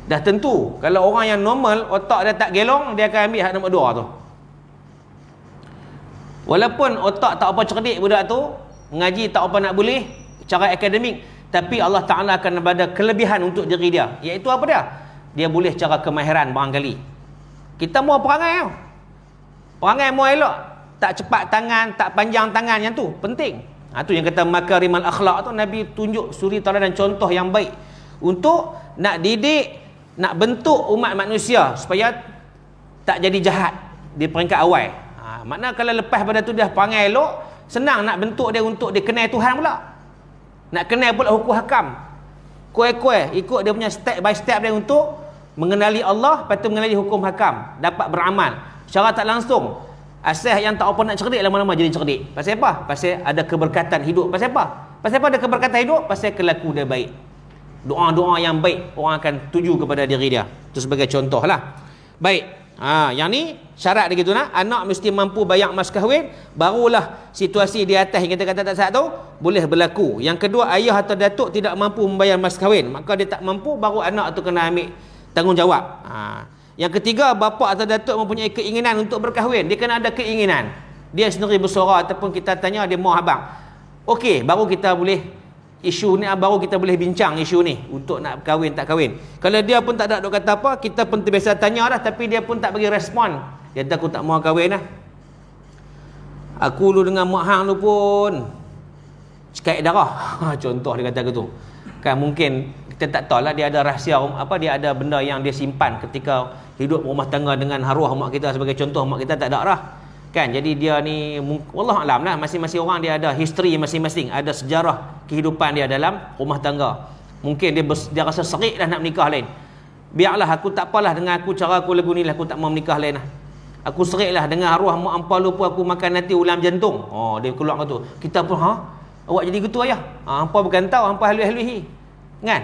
Dah tentu kalau orang yang normal, otak dia tak gelong, dia akan ambil hak nombor 2 tu. Walaupun otak tak apa cerdik budak tu, mengaji tak apa nak boleh cara akademik, tapi Allah Ta'ala akan ada kelebihan untuk diri dia, iaitu apa dia? Dia boleh cara kemahiran barangkali. Kita mau perangai tau. Perangai mau elok, tak cepat tangan, tak panjang tangan, yang tu penting. Tu yang kata makarimal akhlak tu, Nabi tunjuk suri tauladan contoh yang baik untuk nak didik, nak bentuk umat manusia supaya tak jadi jahat di peringkat awal. Makna kalau lepas pada tu dia perangai elok, senang nak bentuk dia untuk dia kenal Tuhan pula. Nak kenal pula hukum hakam. Kuih-kuih ikut dia punya step by step dia untuk mengenali Allah, lepas tu mengenali hukum hakam, dapat beramal. Secara tak langsung, asal yang tak apa nak cerdik, lama-lama jadi cerdik. Pasal apa? Pasal ada keberkatan hidup. Pasal apa? Pasal apa ada keberkatan hidup? Pasal kelaku dia baik. Doa-doa yang baik, orang akan tuju kepada diri dia. Itu sebagai contoh lah. Baik. Yang ni syarat dia gitu nak, anak mesti mampu bayar mas kahwin, barulah situasi di atas yang kita kata tak satu boleh berlaku. Yang kedua, ayah atau datuk tidak mampu membayar mas kahwin, maka dia tak mampu, baru anak tu kena ambil tanggungjawab. Yang ketiga, bapa atau datuk mempunyai keinginan untuk berkahwin, dia kena ada keinginan, dia sendiri bersuara ataupun kita tanya dia mau abang, okey, baru kita boleh isu ni, baru kita boleh bincang isu ni untuk nak kahwin tak kahwin. Kalau dia pun tak ada duk kata apa, kita pun terbiasa tanya dah, tapi dia pun tak bagi respon. Dia kata aku tak mau kahwin lah. Aku lu dengan mak hang lu pun cekak darah. Contoh dia kata gitu. Kan mungkin kita tak tahu lah, dia ada rahsia apa, dia ada benda yang dia simpan ketika hidup rumah tangga dengan arwah mak kita. Sebagai contoh, mak kita tak ada lah. Kan, jadi dia ni wallah alam lah, masing-masing orang dia ada history masing-masing, ada sejarah kehidupan dia dalam rumah tangga. Mungkin dia rasa serik dah nak menikah lain. Biarlah aku tak apalah dengan aku cara aku lagu ni lah, aku tak mau menikah lain lah. Aku seriklah dengan arwah mak ampa lupa aku makan nanti ulam jantung. Oh, dia keluar kata tu. Kita pun awak jadi gitu ayah. Hampa bukan tahu, hampa halui-halui. Kan?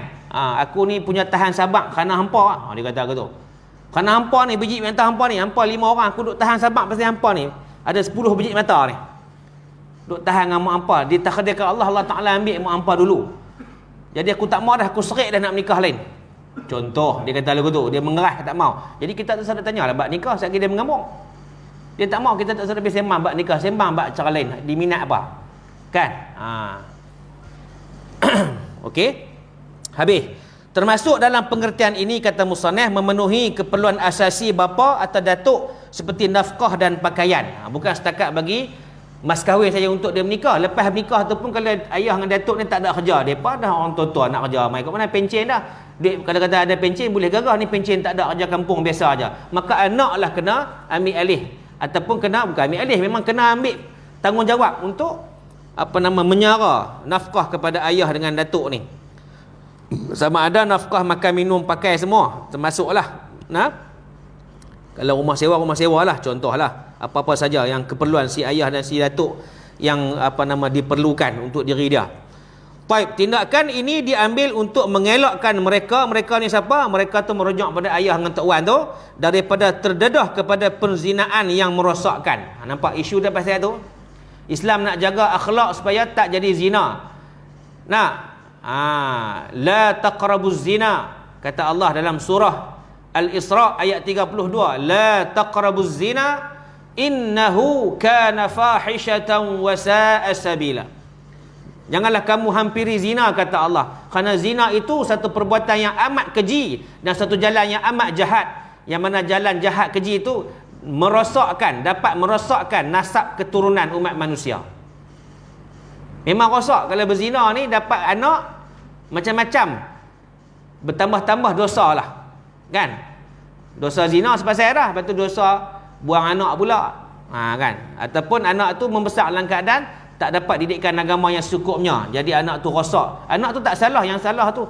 Aku ni punya tahan sabak kerana hampa. Dia kata gitu. Kerana hampa ni biji mata hampa ni, hampa 5 orang aku duk tahan sabak pasal hampa ni. Ada 10 biji mata ni. Duk tahan dengan mak hampa. Ditakdirkan Allah Taala ambil mak hampa dulu. Jadi aku tak mau dah, aku serik dah nak menikah lain. Contoh dia kata lagu tu, dia mengerah tak mau. Jadi kita tak sedar tanyalah bab nikah, sekali dia mengamuk. Dia tak mau, kita tak sedar sembang bab nikah, sembang bab cara lain, diminat apa. Kan? Okey. Habis. Termasuk dalam pengertian ini kata musannaf memenuhi keperluan asasi bapa atau datuk seperti nafkah dan pakaian. Bukan setakat bagi mas kahwin saja untuk dia menikah. Lepas menikah tu pun kalau ayah dengan datuk ni tak ada kerja, depa dah orang tua-tua nak kerja, mai kat mana pencen dah. Dia kalau kata ada pencen boleh gagah, ni pencen tak ada kerja kampung biasa aja. Maka anaklah kena ambil alih ataupun bukan ambil alih, memang kena ambil tanggungjawab untuk menyara nafkah kepada ayah dengan datuk ni. Sama ada nafkah makan minum pakai semua termasuklah. Kalau rumah sewa lah contohlah. Apa-apa saja yang keperluan si ayah dan si datuk yang diperlukan untuk diri dia. Baik, tindakan ini diambil untuk mengelakkan mereka ni siapa? Mereka tu merujuk pada ayah dengan tok wan tu daripada terdedah kepada perzinaan yang merosakkan. Nampak isu dia pasal tu? Islam nak jaga akhlak supaya tak jadi zina. La taqrabuz zina, kata Allah dalam surah Al-Isra ayat 32, la taqrabuz zina innahu kana fahishatan wa sa'a sabila. Janganlah kamu hampiri zina, kata Allah, kerana zina itu satu perbuatan yang amat keji dan satu jalan yang amat jahat, yang mana jalan jahat keji itu dapat merosakkan nasab keturunan umat manusia. Memang rosak kalau berzina ni, dapat anak macam-macam, bertambah-tambah dosa lah, kan? Dosa zina sepasal dah, lepas tu dosa buang anak pula, kan? Ataupun anak tu membesar dalam keadaan tak dapat didikan agama yang secukupnya, jadi anak tu rosak. Anak tu tak salah, yang salah tu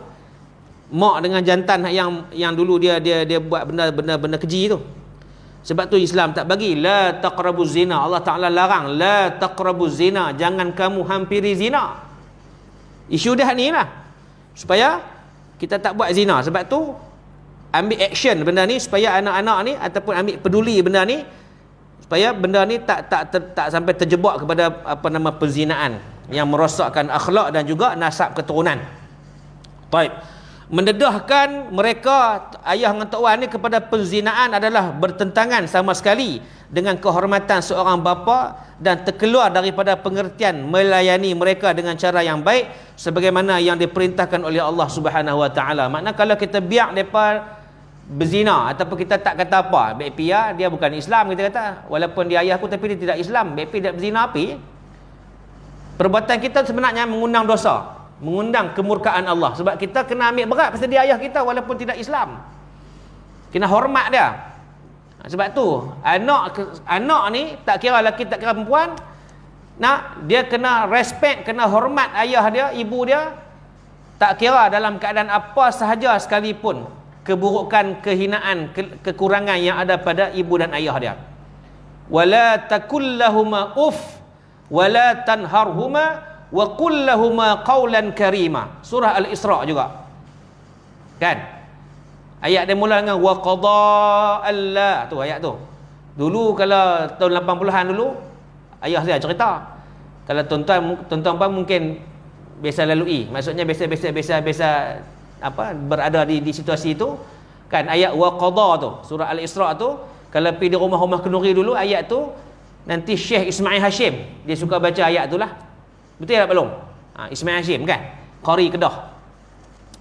mak dengan jantan yang dulu dia buat benda keji tu. Sebab tu Islam tak bagi la taqrabuz zina. Allah Taala larang la taqrabuz zina, jangan kamu hampiri zina. Isu dah ni lah, supaya kita tak buat zina. Sebab tu ambil action benda ni supaya anak-anak ni ataupun ambil peduli benda ni supaya benda ni tak sampai terjebak kepada perzinaan yang merosakkan akhlak dan juga nasab keturunan. Baik. Mendedahkan mereka ayah dengan tok wan ni kepada perzinaan adalah bertentangan sama sekali dengan kehormatan seorang bapa dan terkeluar daripada pengertian melayani mereka dengan cara yang baik sebagaimana yang diperintahkan oleh Allah Subhanahu Wa Taala. Makna kalau kita biar depa berzina ataupun kita tak kata apa, baik dia bukan Islam, kita kata walaupun dia ayah aku tapi dia tidak Islam, baik dia berzina api, perbuatan kita sebenarnya mengundang dosa, mengundang kemurkaan Allah. Sebab kita kena ambil berat pasal dia ayah kita walaupun tidak Islam, kena hormat dia. Sebab tu anak ni tak kira lelaki tak kira perempuan, dia kena respect, kena hormat ayah dia, ibu dia, tak kira dalam keadaan apa sahaja sekalipun keburukan, kehinaan, kekurangan yang ada pada ibu dan ayah dia. Wala takullahuma wala tanharhuma wa kullahuma qawlan karima. Surah Al-Isra juga, kan? Ayat dia mula dengan wa qada alla, tu ayat tu. Dulu kalau tahun 80-an dulu ayah saya cerita, kalau tuan-tuan mungkin biasa lalui, maksudnya biasa berada di situasi itu, kan? Ayat wa qada tu surah Al-Isra tu, kalau pergi di rumah-rumah kenduri dulu, ayat tu nanti Syekh Ismail Hashim dia suka baca ayat tu lah. Betul tak belum? Ismail Hashim kan, qari Kedah,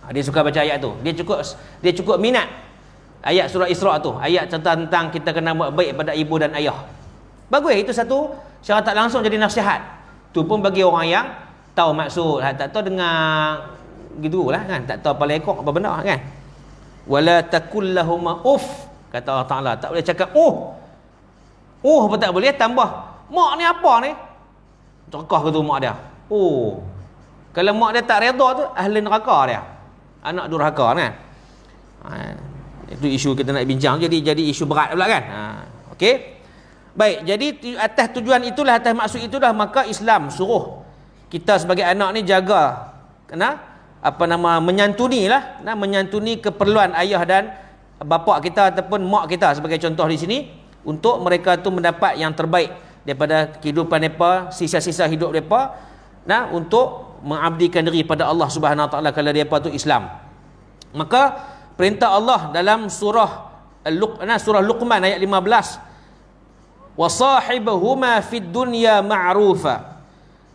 dia suka baca ayat tu. Dia cukup minat ayat surah Isra tu, ayat tentang kita kena buat baik pada ibu dan ayah. Bagus, itu satu secara tak langsung jadi nasihat. Tu pun bagi orang yang tahu maksud, tak tahu dengar gitulah, kan? Tak tahu apa lekok apa benda, kan? Wala takullahuma kata Allah Taala, tak boleh cakap apa tak boleh, tambah mak ni apa ni, cerkah ke tu mak dia. Kalau mak dia tak redha tu ahli neraka dia, anak durhaka, kan? Itu isu kita nak bincang, jadi isu berat pula kan. Okey. Baik, jadi atas tujuan itulah, atas maksud itulah, maka Islam suruh kita sebagai anak ni jaga menyantuni keperluan ayah dan bapa kita ataupun mak kita sebagai contoh di sini, untuk mereka tu mendapat yang terbaik daripada kehidupan mereka, sisa-sisa hidup mereka, untuk mengabdikan diri pada Allah Subhanahu Wa Taala kalau mereka tu Islam. Maka perintah Allah dalam surah Luqman ayat 15, wasahibahuma fid dunya ma'rufa,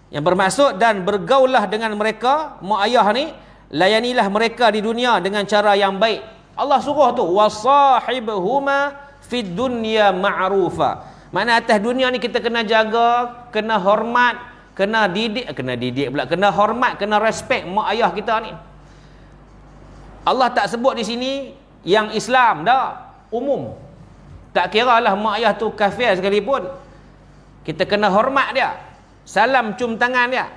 yang bermaksud dan bergaulah dengan mereka, mak ayah ni, layanilah mereka di dunia dengan cara yang baik. Allah suruh tu wasahibahuma fid dunya ma'rufa, makna atas dunia ni kita kena jaga, kena hormat, kena hormat, kena respect mak ayah kita ni. Allah tak sebut di sini yang Islam dah, umum. Tak kira lah mak ayah tu kafir sekalipun, kita kena hormat dia, salam cium tangan dia.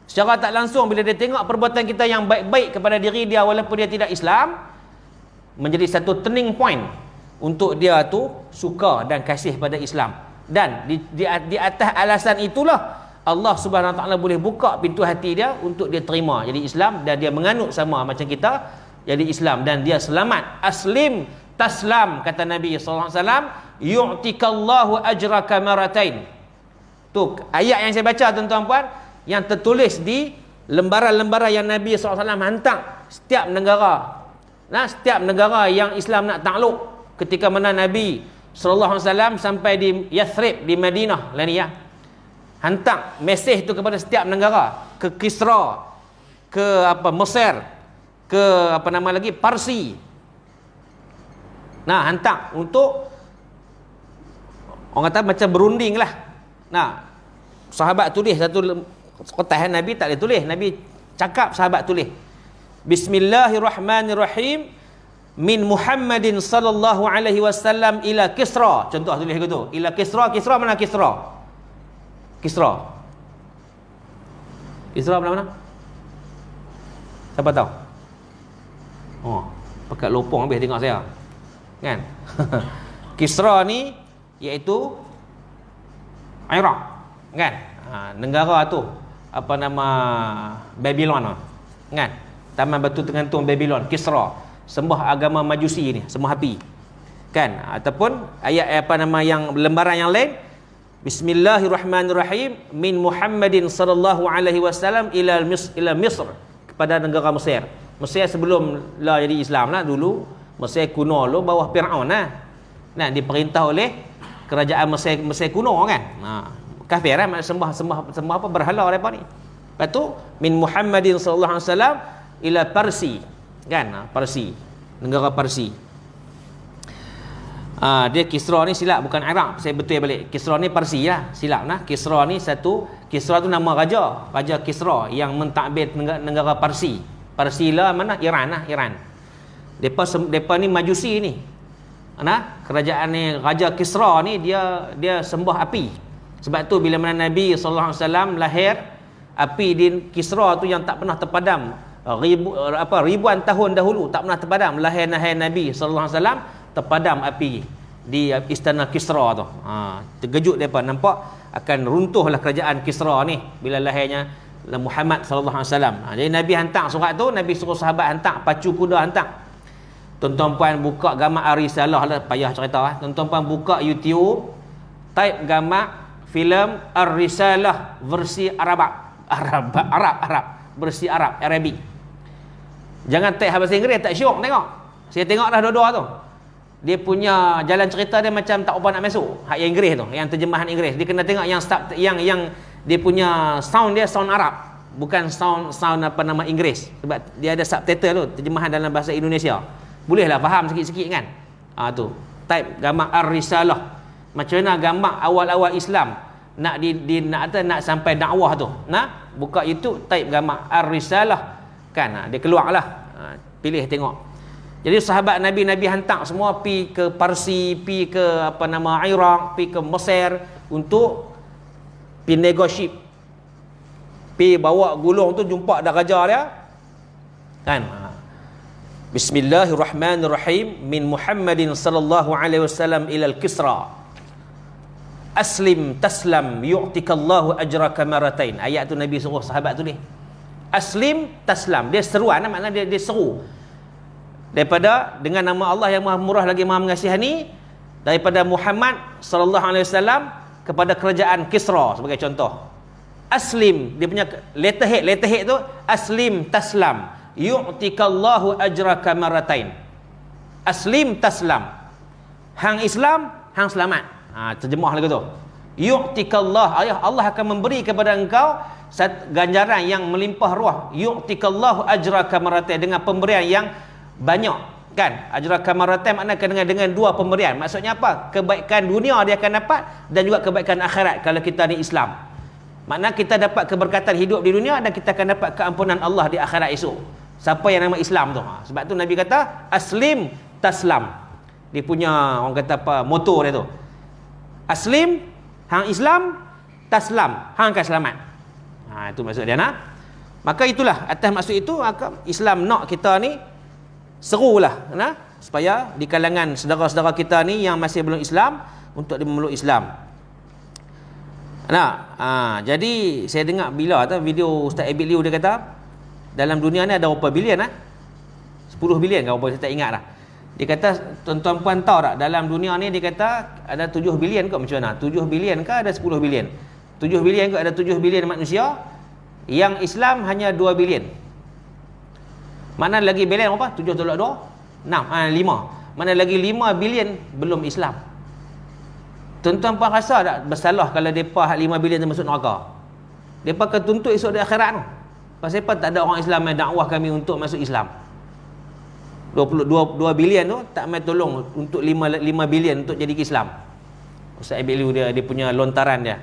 Secara tak langsung bila dia tengok perbuatan kita yang baik-baik kepada diri dia walaupun dia tidak Islam, menjadi satu turning point untuk dia tu suka dan kasih pada Islam. Dan di atas alasan itulah Allah Subhanahu Wa Taala boleh buka pintu hati dia untuk dia terima jadi Islam, dan dia menganut sama macam kita jadi Islam, dan dia selamat. Aslim taslam, kata Nabi SAW, yu'tikallahu ajraka maratain. Tu ayat yang saya baca tuan-tuan puan, yang tertulis di lembaran-lembaran yang Nabi SAW hantar setiap negara. Setiap negara yang Islam nak takluk, ketika mana Nabi SAW sampai di Yathrib, di Madinah lah ni ya, hantar mesej tu kepada setiap negara, ke Kisra, ke Mesir, ke Parsi. Hantar untuk, orang kata macam berunding lah. Sahabat tulis satu kertas, Nabi tak boleh tulis, Nabi cakap, sahabat tulis, Bismillahirrahmanirrahim, min Muhammadin sallallahu alaihi wasallam ila Kisra. Contoh tulis gitu, ila Kisra. Kisra mana Kisra? Kisra mana? Siapa tahu? Pakat lopong habis tengok saya kan. Kisra ni iaitu Iraq kan. Negara tu Babylon kan. Taman batu tergantung Babylon, Kisra. Sembah agama Majusi ni, sembah api kan. Ataupun ayat yang lembaran yang lain, Bismillahirrahmanirrahim, min Muhammadin sallallahu alaihi wasallam ila Misr, kepada negara Mesir. Mesir sebelum lah jadi Islam lah dulu, Mesir kuno lo bawah Firaun diperintah oleh kerajaan Mesir kuno kan. Kafir kan, sembah berhala mereka ni. Lepas tu min Muhammadin sallallahu alaihi wasallam ila Parsi kan, Parsi, negara Parsi. Dia Kisra ni silap, bukan Iraq. Saya betul balik, Kisra ni Parsi lah, silap nah. Kisra ni Kisra tu nama Raja Kisra yang mentadbir negara Parsi. Parsi lah mana? Iran lah, Iran. Depa ni Majusi ni. Kerajaan ni, Raja Kisra ni dia sembah api. Sebab tu bila mana Nabi SAW lahir, api di Kisra tu yang tak pernah terpadam, ribuan tahun dahulu tak pernah terpadam. Lahir Nabi SAW terpadam api di istana Kisra tu. Terkejut mereka, nampak akan runtuhlah kerajaan Kisra ni bila lahirnya Muhammad SAW. Jadi Nabi hantar surat tu, Nabi suruh sahabat hantar pacu kuda, hantar. Tuan-tuan puan buka gambar Ar-Risalah lah, payah cerita. Tuan-tuan puan buka YouTube, type gambar filem Ar-Risalah versi Arab, versi Arabic. Jangan type bahasa Inggeris, tak syok tengok. Saya tengok dah dua-dua tu. Dia punya jalan cerita dia macam tak apa nak masuk. Hak yang Inggeris tu, yang terjemahan Inggeris. Dia kena tengok yang dia punya sound dia sound Arab, bukan sound Inggeris. Sebab dia ada subtitle tu, terjemahan dalam bahasa Indonesia. Bolehlah faham sikit-sikit kan. Tu. Type gambar Ar-Risalah. Macam mana gambar awal-awal Islam nak sampai dakwah tu. Buka YouTube, type gambar Ar-Risalah kan. Dia keluarlah. Pilih tengok. Jadi sahabat Nabi hantar semua pi ke Parsi, pi ke Iraq, pi ke Mesir untuk pi negotiate, pi bawa gulung tu jumpa dah raja dia kan. Bismillahirrahmanirrahim. Min Muhammadin sallallahu alaihi wasallam ila al-Kisra. Aslim taslam yu'tikallahu ajraka maratain. Ayat tu Nabi suruh sahabat tu ni. Aslim taslam. Dia seruan, maknanya dia seru. Daripada dengan nama Allah yang Maha Murah lagi Maha Mengasihani, daripada Muhammad sallallahu alaihi wasallam kepada kerajaan Kisra sebagai contoh. Aslim, dia punya letterhead tu aslim taslam yu'tikallahu ajraka maratain. Aslim taslam. Hang Islam, hang selamat. Terjemah lagu tu. Yu'tikallah, Allah akan memberi kepada engkau ganjaran yang melimpah ruah. Yu'tikallahu ajraka maratain, dengan pemberian yang banyak, kan? Ajraka maratain maknanya dengan dua pemberian. Maksudnya apa? Kebaikan dunia dia akan dapat dan juga kebaikan akhirat kalau kita ni Islam. Makna kita dapat keberkatan hidup di dunia dan kita akan dapat keampunan Allah di akhirat esok. Siapa yang nama Islam tu? Sebab tu Nabi kata aslim taslam. Dia punya orang kata apa, motor dia tu. Aslim, hang Islam, taslam, hang akan selamat. Itu maksud dia nak. Maka itulah, atas maksud itu Islam nak kita ni serulah, supaya di kalangan saudara-saudara kita ni yang masih belum Islam, untuk dia memeluk Islam. Jadi saya dengar bila tu video Ustaz Abid Liu, dia kata dalam dunia ni ada berapa bilion 10 bilion ke apa, saya tak ingat dah. Dia kata tuan-tuan puan tahu tak, dalam dunia ni dia kata ada 7 bilion ke macam mana? 7 bilion ke ada 10 bilion? 7 bilion ke ada 7 bilion manusia? Yang Islam hanya 2 bilion. Mana lagi bilion berapa? 7 tolak 2? 6, 5. Mana lagi 5 bilion belum Islam. Tuan-tuan puan rasa tak bersalah kalau depa 5 bilion tu masuk neraka? Depa akan tuntut esok di akhirat tu. Pasal apa tak ada orang Islam yang dakwah kami untuk masuk Islam? 2 bilion tu tak mai tolong untuk 5 bilion untuk jadi Islam. Ustaz Abid Liu dia punya lontaran dia.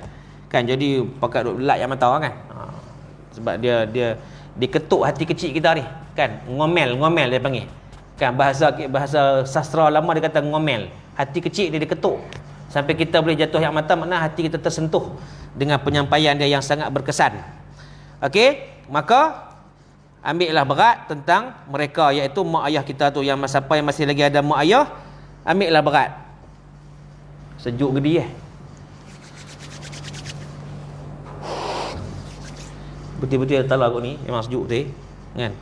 Kan jadi pakat duk belak yang mata kan. Sebab dia ketuk hati kecil kita ni, kan? Ngomel dia panggil. Kan bahasa sastra lama dia kata ngomel. Hati kecil dia diketuk. Sampai kita boleh jatuh yang mata, makna hati kita tersentuh dengan penyampaian dia yang sangat berkesan. Okey, maka ambillah berat tentang mereka, iaitu mak ayah kita tu. Yang siapa yang masih lagi ada mak ayah, ambillah berat. Sejuk gedi betul-betul tak lah kot ni, memang sejuk betul kan.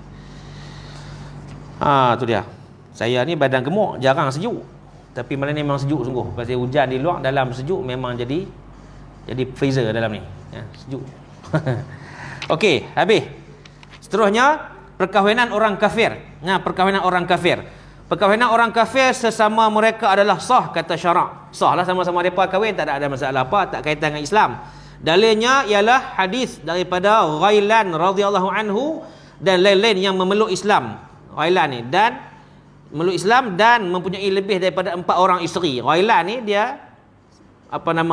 Tu dia. Saya ni badan gemuk, jarang sejuk. Tapi malam ni memang sejuk sungguh. Pasal hujan di luar, dalam sejuk memang jadi freezer dalam ni. Ya, sejuk. Okey, habis. Seterusnya, perkahwinan orang kafir. Perkahwinan orang kafir. Perkahwinan orang kafir sesama mereka adalah sah, kata syarak. Sah lah, sama-sama mereka kahwin, tak ada masalah apa, tak kaitan dengan Islam. Dalilnya ialah hadis daripada Ghailan radhiyallahu anhu dan lain-lain yang memeluk Islam. Ghailan ni dan memeluk Islam dan mempunyai lebih daripada 4 orang isteri. Ghailan ni dia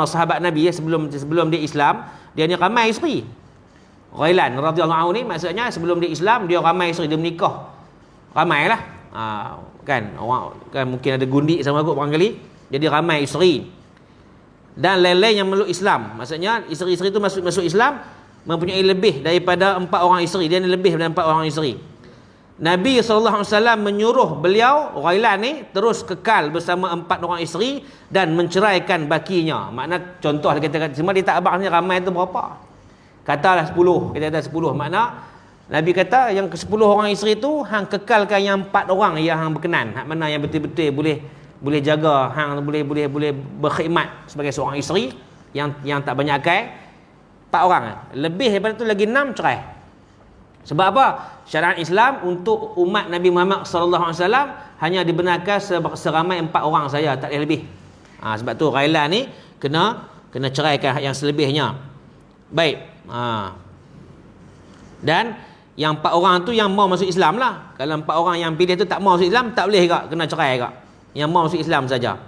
sahabat Nabi sebelum dia Islam, dia ni ramai isteri. Ghailan radhiyallahu anhu ni maksudnya sebelum dia Islam dia ramai isteri, dia menikah ramailah. Kan orang kan mungkin ada gundik sama kot barangkali, jadi ramai isteri. Dan lain-lain yang memeluk Islam, maksudnya isteri-isteri itu masuk Islam, mempunyai lebih daripada 4 orang isteri. Dia ni lebih daripada 4 orang isteri. Nabi SAW menyuruh beliau Ghailan ni terus kekal bersama 4 orang isteri dan menceraikan bakinya. Makna contoh dia kata cuma dia tak abang ni ramai tu berapa? Katalah 10, kita kata 10. Makna Nabi kata yang ke-10 orang isteri tu hang kekalkan yang 4 orang yang hang berkenan. Hak mana yang betul-betul boleh jaga, hang boleh berkhidmat sebagai seorang isteri yang tak banyak akal. 4 orang. Lebih daripada tu lagi 6 cerai. Sebab apa? Syariat Islam untuk umat Nabi Muhammad sallallahu alaihi wasallam hanya dibenarkan seramai 4 orang saja, tak boleh lebih. Sebab tu Ghailan ni kena ceraikan yang selebihnya. Baik. Dan yang 4 orang tu yang mau masuk Islam lah. Kalau 4 orang yang pilih tu tak mau masuk Islam, tak boleh juga, kena cerai juga. Yang mau masuk Islam saja.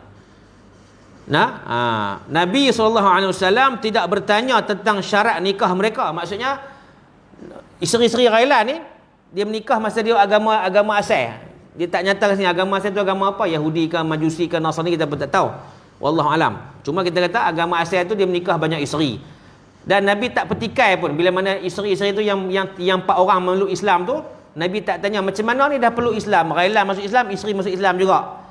Nabi SAW tidak bertanya tentang syarat nikah mereka. Maksudnya isteri-isteri Ghailan ni dia menikah masa dia agama asal. Dia tak nyata kat sini agama asal tu agama apa, Yahudi ke, Majusi ke, Nasrani, kita pun tak tahu. Wallahu alam. Cuma kita kata agama asal tu dia menikah banyak isteri. Dan Nabi tak petikai pun bila mana isteri-isteri tu yang 4 orang memeluk Islam tu, Nabi tak tanya macam mana ni dah peluk Islam, rela masuk Islam, isteri masuk Islam juga.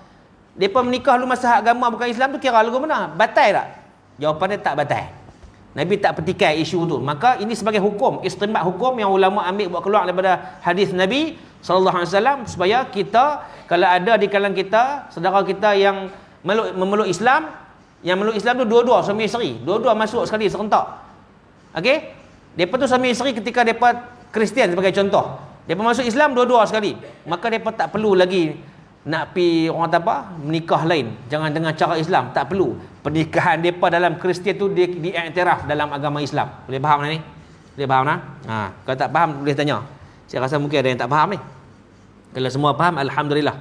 Depa menikah lu masa agama bukan Islam tu kira lagu mana? Batal tak? Jawapan dia tak batal. Nabi tak petikai isu tu. Maka ini sebagai hukum, istinbat hukum yang ulama ambil buat keluar daripada hadis Nabi sallallahu alaihi wasallam, supaya kita kalau ada di kalangan kita saudara kita yang memeluk Islam, yang meluk Islam tu dua-dua suami isteri, dua-dua masuk sekali serentak. Okey? Depa tu suami isteri ketika depa Kristian sebagai contoh. Depa masuk Islam dua-dua sekali. Maka depa tak perlu lagi nak pi orang kata apa? Menikah lain. Jangan dengan cara Islam, tak perlu. Pernikahan depa dalam Kristian tu diiktiraf dalam agama Islam. Boleh faham ni? Boleh faham nah? Kalau tak faham boleh tanya. Saya rasa mungkin ada yang tak faham ni. Kalau semua faham, alhamdulillah.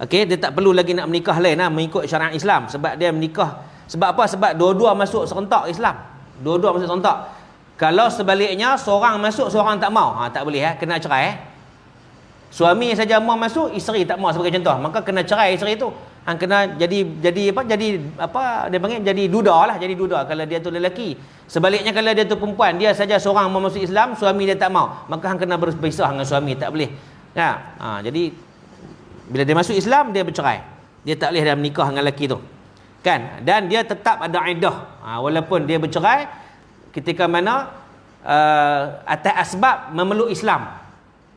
Okey, dia tak perlu lagi nak menikah lain mengikut syariat Islam, sebab dia menikah. Sebab apa? Sebab dua-dua masuk serentak Islam. Dua-dua masuk serentak. Kalau sebaliknya seorang masuk seorang tak mau, tak boleh kena cerai. Suami saja mau masuk, isteri tak mau sebagai contoh, maka kena cerai isteri tu. Hang kena jadi apa dia panggil, jadi duda lah, jadi duda kalau dia tu lelaki. Sebaliknya kalau dia tu perempuan, dia saja seorang mau masuk Islam, suami dia tak mau, maka hang kena berpisah dengan suami, tak boleh. Jadi bila dia masuk Islam, dia bercerai. Dia tak boleh dah menikah dengan lelaki tu. Kan? Dan dia tetap ada iddah. Walaupun dia bercerai ketika mana atas asbab memeluk Islam.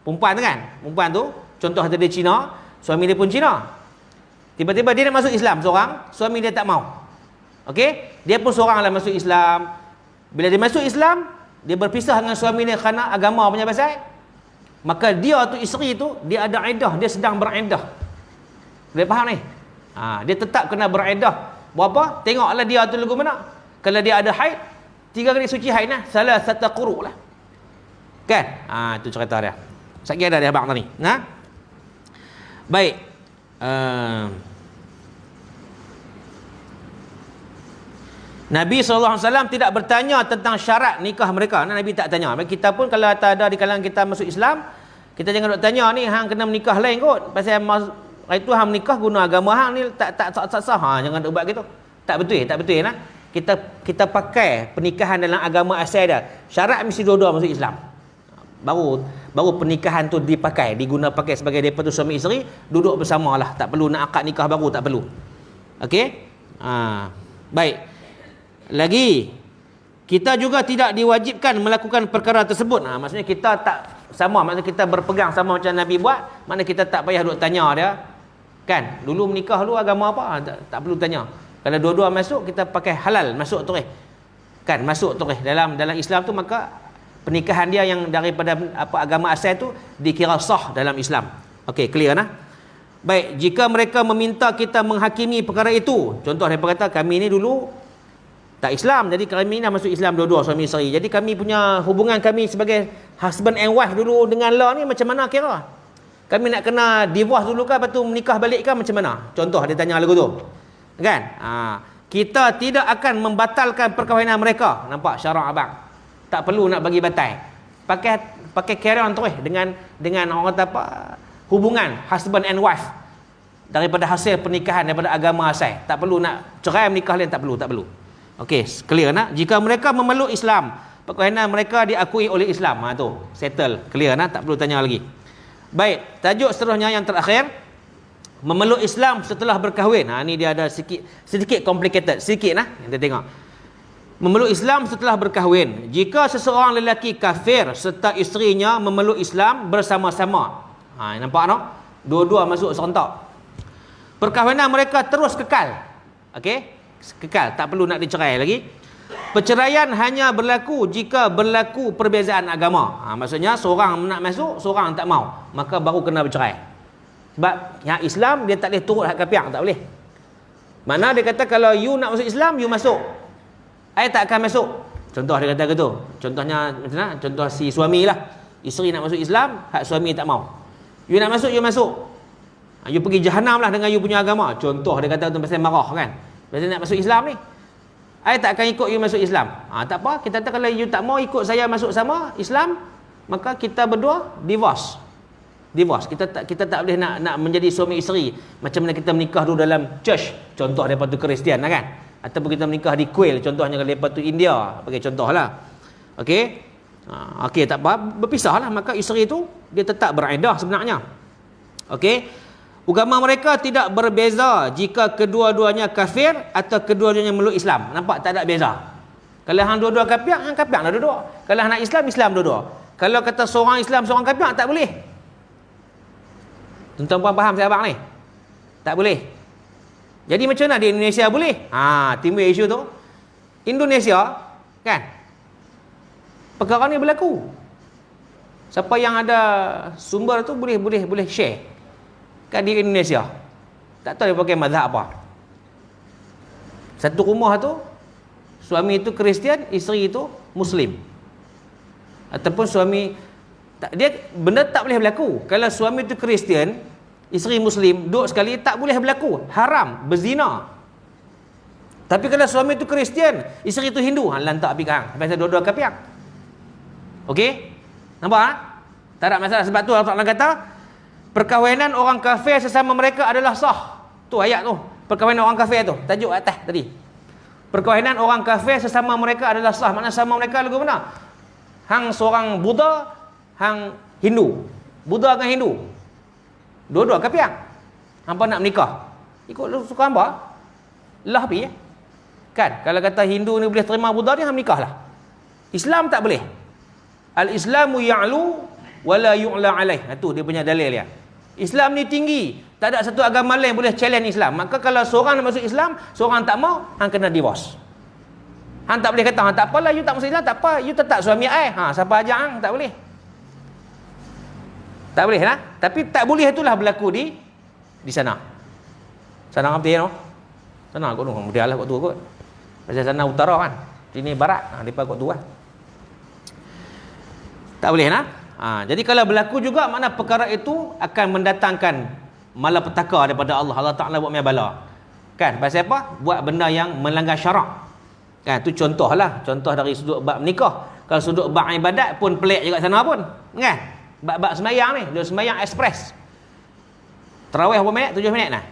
Perempuan tu kan? Perempuan tu contoh dia Cina, suami dia pun Cina. Tiba-tiba dia nak masuk Islam seorang, suami dia tak mau. Okey? Dia pun seorang lah masuk Islam. Bila dia masuk Islam, dia berpisah dengan suami dia kerana agama punya pasal. Maka dia tu, isteri tu, dia ada iddah, dia sedang beriddah. Boleh faham ni? Dia tetap kena beriddah. Berapa? Tengoklah dia tu lagu mana. Kalau dia ada haid, 3 kali suci haid salah satu quru lah. Kan? Itu cerita dia. Sakit ada dia abang tadi. Baik. Nabi SAW tidak bertanya tentang syarat nikah mereka. Nabi tak tanya. Kita pun kalau ada di kalangan kita masuk Islam, kita jangan nak tanya ni hang kena menikah lain kot. Pasal itu hang menikah guna agama hang ni tak sah. Jangan nak buat gitu. Tak betul nah. Kita pakai pernikahan dalam agama asal dia. Syarat mesti dua-dua masuk Islam. Baru pernikahan tu diguna pakai sebagai depa tu suami isteri, duduk bersamalah. Tak perlu nak akad nikah baru, tak perlu. Okey? Baik. Lagi, kita juga tidak diwajibkan melakukan perkara tersebut. Maksudnya kita tak sama, maksudnya kita berpegang sama macam Nabi buat, maknanya kita tak payah duk tanya dia. Kan? Dulu menikah dulu agama apa? Tak perlu tanya. Kalau dua-dua masuk, kita pakai halal, masuk terus. Kan? Masuk terus dalam Islam tu, maka pernikahan dia yang daripada agama asal tu dikira sah dalam Islam. Okey, clear nah? Baik, jika mereka meminta kita menghakimi perkara itu, contoh mereka kata kami ni dulu tak Islam, jadi kami dah masuk Islam dua-dua suami isteri. Jadi kami punya hubungan kami sebagai husband and wife dulu dengan law ni macam mana kira? Kami nak kena divorce dulu kan, lepas tu menikah balik kan macam mana? Contoh dia tanya lagu tu. Kan? Kita tidak akan membatalkan perkahwinan mereka. Nampak syarak abang? Tak perlu nak bagi batal. Pakai carry on terus dengan orang kata apa? Hubungan husband and wife daripada hasil pernikahan daripada agama asal. Tak perlu nak cerai menikah lain, tak perlu. Okey, clear nak? Jika mereka memeluk Islam, perkahwinan mereka diakui oleh Islam. Tu, settle, clear nak? Tak perlu tanya lagi. Baik, tajuk seterusnya yang terakhir, memeluk Islam setelah berkahwin. Ni dia ada sedikit complicated, sedikit nah. Kita tengok. Memeluk Islam setelah berkahwin. Jika seseorang lelaki kafir serta isterinya memeluk Islam bersama-sama. Nampak no? Dua-dua masuk serentak. Perkahwinan mereka terus kekal. Okey? Kekal, tak perlu nak dicerai lagi. Perceraian hanya berlaku jika berlaku perbezaan agama. Maksudnya seorang nak masuk, seorang tak mau, maka baru kena bercerai. Sebab yang Islam dia tak boleh turut hak kapiak, tak boleh. Mana dia kata kalau you nak masuk Islam, you masuk. I tak akan masuk. Contoh dia kata gitu. Contohnya macam mana? Contoh si suami lah. Isteri nak masuk Islam, hak suami tak mau. You nak masuk, you masuk. You pergi jahanam lah dengan you punya agama. Contoh dia kata tu pasal marah kan. Pasal nak masuk Islam ni. I tak akan ikut you masuk Islam. Tak apa, kita kata kalau you tak mau ikut saya masuk sama Islam, maka kita berdua divorce. Kita tak boleh nak menjadi suami isteri macam mana kita menikah dulu dalam church. Contoh daripada tu Kristian lah kan. Ataupun kita menikah di kuil, contohnya kalau daripada tu India, bagi contoh lah. Okey. Okey, tak apa, berpisahlah. Maka isteri itu dia tetap beriddah sebenarnya. Okey. Agama mereka tidak berbeza jika kedua-duanya kafir atau kedua-duanya meluk Islam. Nampak tak ada beza. Kalau hang dua-dua kafir, hang kafir lah dua-dua. Kalau hang nak Islam, Islam dua-dua. Kalau kata seorang Islam, seorang kafir, tak boleh. Tuan-tuan puan faham saya abang ni? Tak boleh. Jadi macam mana di Indonesia boleh? Timbul isu tu. Indonesia, kan? Perkara ni berlaku. Siapa yang ada sumber tu boleh share kat di Indonesia. Tak tahu dia pakai mazhab apa. Satu rumah tu suami itu Kristian, isteri itu Muslim. Ataupun suami dia benda tak boleh berlaku. Kalau suami itu Kristian, isteri Muslim, duduk sekali tak boleh berlaku. Haram, berzina. Tapi kalau suami itu Kristian, isteri itu Hindu, lantak pergi hang. Sampai dua-dua kafir. Okey? Nampak tak? Tak ada masalah. Sebab tu Allah Taala kata, perkahwinan orang kafir sesama mereka adalah sah. Tu ayat tu. Perkahwinan orang kafir tu. Tajuk atas tadi. Perkahwinan orang kafir sesama mereka adalah sah. Maknanya sama mereka lagu mana? Hang seorang Buddha, hang Hindu. Buddha dengan Hindu. Dua-dua kafir. Hampa nak menikah. Ikut suka hamba. Lah pi. Kan? Kalau kata Hindu ni boleh terima Buddha ni, hang menikahlah. Islam tak boleh. Al-Islamu ya'lu wala yu'la alaih. Itu dia punya dalil dia. Islam ni tinggi. Tak ada satu agama lain boleh challenge Islam. Maka kalau seorang nak masuk Islam, seorang tak mau, hang kena divorce. Hang tak boleh kata, hang tak apalah, you tak masuk Islam, tak apa, you tetap suami ai. Siapa ajak hang? Tak boleh. Tak boleh lah. Tapi tak boleh itulah berlaku di sana. Sana apa dia no? Sana kot tu, mudah lah kot tu kot. Pasal sana utara kan. Sini barat. Depa kot tu lah. Tak boleh lah. Jadi kalau berlaku juga, makna perkara itu akan mendatangkan malapetaka daripada Allah. Allah Ta'ala buat bala. Kan? Pasal apa? Buat benda yang melanggar syarak. Kan? Itu contoh lah. Contoh dari sudut bab menikah. Kalau sudut bab ibadat pun pelik juga sana pun. Kan? Bab semayang ni. Dia semayang ekspres. Tarawih berapa minit? 7 minit lah.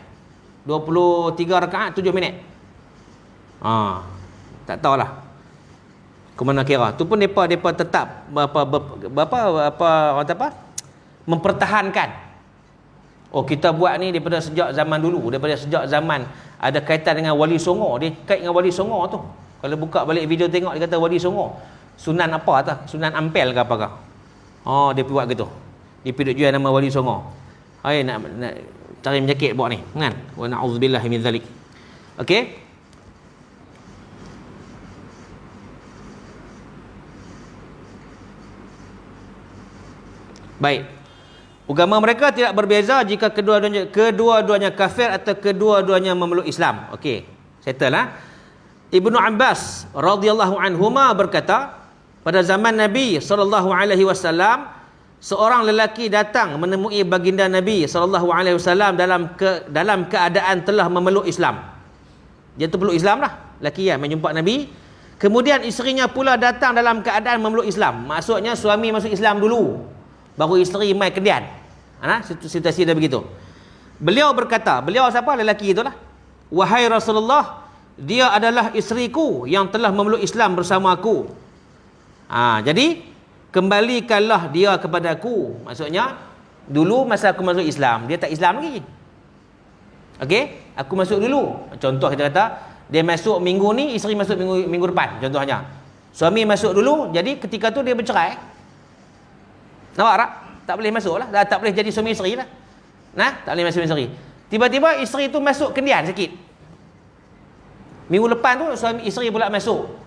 23 rakaat 7 minit. Tak tahulah ke mana kira. Tu pun depa tetap mempertahankan. Kita buat ni daripada sejak zaman dulu, daripada sejak zaman ada kaitan dengan Wali Songo. Dia kait dengan Wali Songo tu. Kalau buka balik video tengok, dia kata Wali Songo. Sunan apa tu? Sunan Ampel ke apakah? Dia buat gitu. Dia pergi jual nama Wali Songo. Nak cari menjakit buat ni, kan? Wa na'udzubillahi min zalik. Okey? Baik. Agama mereka tidak berbeza jika kedua-duanya kafir atau kedua-duanya memeluk Islam. Okey, settle lah. Ibnu Abbas radhiyallahu anhuma berkata, pada zaman Nabi SAW, seorang lelaki datang menemui baginda Nabi SAW dalam keadaan telah memeluk Islam. Dia tu peluk Islam lah, lelaki yang menjumpa Nabi. Kemudian isterinya pula datang dalam keadaan memeluk Islam. Maksudnya suami masuk Islam dulu, baru isteri mai kemudian. Situasi dah begitu. Beliau berkata, beliau siapa? Lelaki itulah. Wahai Rasulullah, dia adalah isteriku yang telah memeluk Islam bersama aku. Jadi kembalikanlah dia kepadaku. Maksudnya dulu masa aku masuk Islam, dia tak Islam lagi. Okey, aku masuk dulu. Contoh kita kata, dia masuk minggu ni, isteri masuk minggu depan, contohnya. Suami masuk dulu, jadi ketika tu dia bercerai. Nampak tak? Tak boleh masuk lah. Tak boleh jadi suami isteri lah. Tak boleh masuk isteri. Tiba-tiba isteri tu masuk kendian sikit. Minggu depan tu suami isteri pula masuk.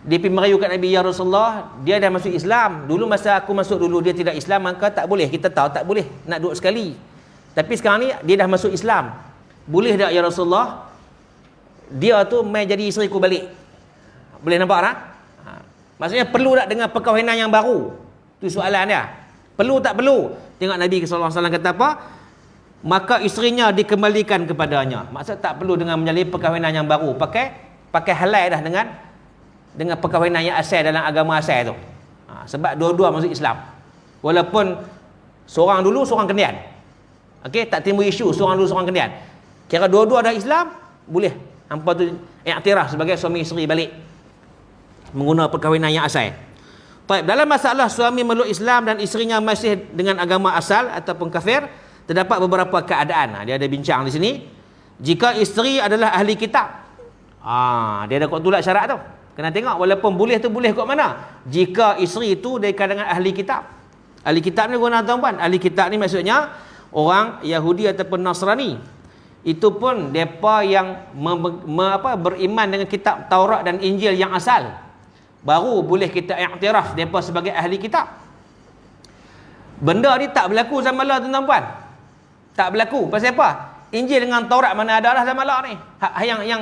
Dia pergi merayu kat Nabi, ya Rasulullah, dia dah masuk Islam. Dulu masa aku masuk dulu dia tidak Islam, maka tak boleh. Kita tahu tak boleh nak duduk sekali. Tapi sekarang ni dia dah masuk Islam. Boleh tak ya Rasulullah? Dia tu mai jadi isteriku balik. Boleh nampak tak? Maksudnya perlu tak dengan perkahwinan yang baru? Tu soalan dia. Perlu tak perlu? Tengok Nabi SAW kata apa? Maka isterinya dikembalikan kepadanya. Maksud tak perlu dengan menjalin perkahwinan yang baru. Pakai halal dah dengan perkahwinan yang asal dalam agama asal tu. Sebab dua-dua masuk Islam. Walaupun seorang dulu, seorang kemudian. Okey, tak timbul isu seorang dulu, seorang kemudian. Kira dua-dua dah Islam, boleh hampa tu iktiraf sebagai suami isteri balik. Menggunakan perkahwinan yang asal. Baik, dalam masalah suami meluk Islam dan isterinya masih dengan agama asal ataupun kafir, terdapat beberapa keadaan. Dia ada bincang di sini. Jika isteri adalah ahli kitab, dia ada kod tolak syarat tu. Kena tengok walaupun boleh tu boleh kod mana. Jika isteri itu dari kalangan ahli kitab. Ahli kitab ni guna tuan-tuan. Ahli kitab ni maksudnya orang Yahudi ataupun Nasrani. Itu pun depa yang beriman dengan kitab Taurat dan Injil yang asal. Baru boleh kita iktiraf depa sebagai ahli kitab. Benda ni tak berlaku zaman lah tuan-tuan. Tak berlaku. Pasal apa? Injil dengan Taurat mana ada lah zaman lah ni.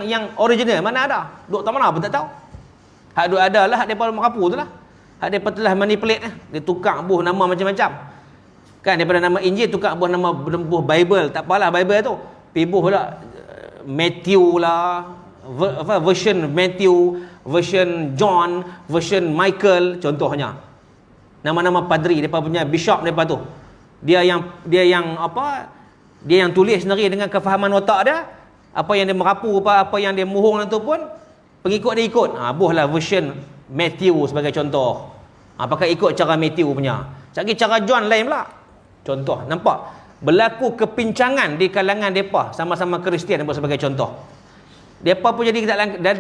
Yang original mana ada? Duk tak mana pun tak tahu. Hak duk ada lah hak depa merapu tu lah. Hak depa telah manipulate lah. Dia tukar buh nama macam-macam. Kan daripada nama Injil tukar buh nama buh Bible. Tak apalah Bible tu. Pi buh pula Matthew lah, version Matthew, version John, version Michael contohnya. Nama-nama padri depa punya bishop depa tu. Dia yang tulis sendiri dengan kefahaman otak dia. Apa yang dia merapu, apa yang dia muhung tu pun pengikut dia ikut. Buhlah version Matthew sebagai contoh. Pakai ikut cara Matthew punya. Lagi cara John lain pula. Contoh, nampak? Berlaku kepincangan di kalangan depa sama-sama Kristian sebagai contoh. Depa pun jadi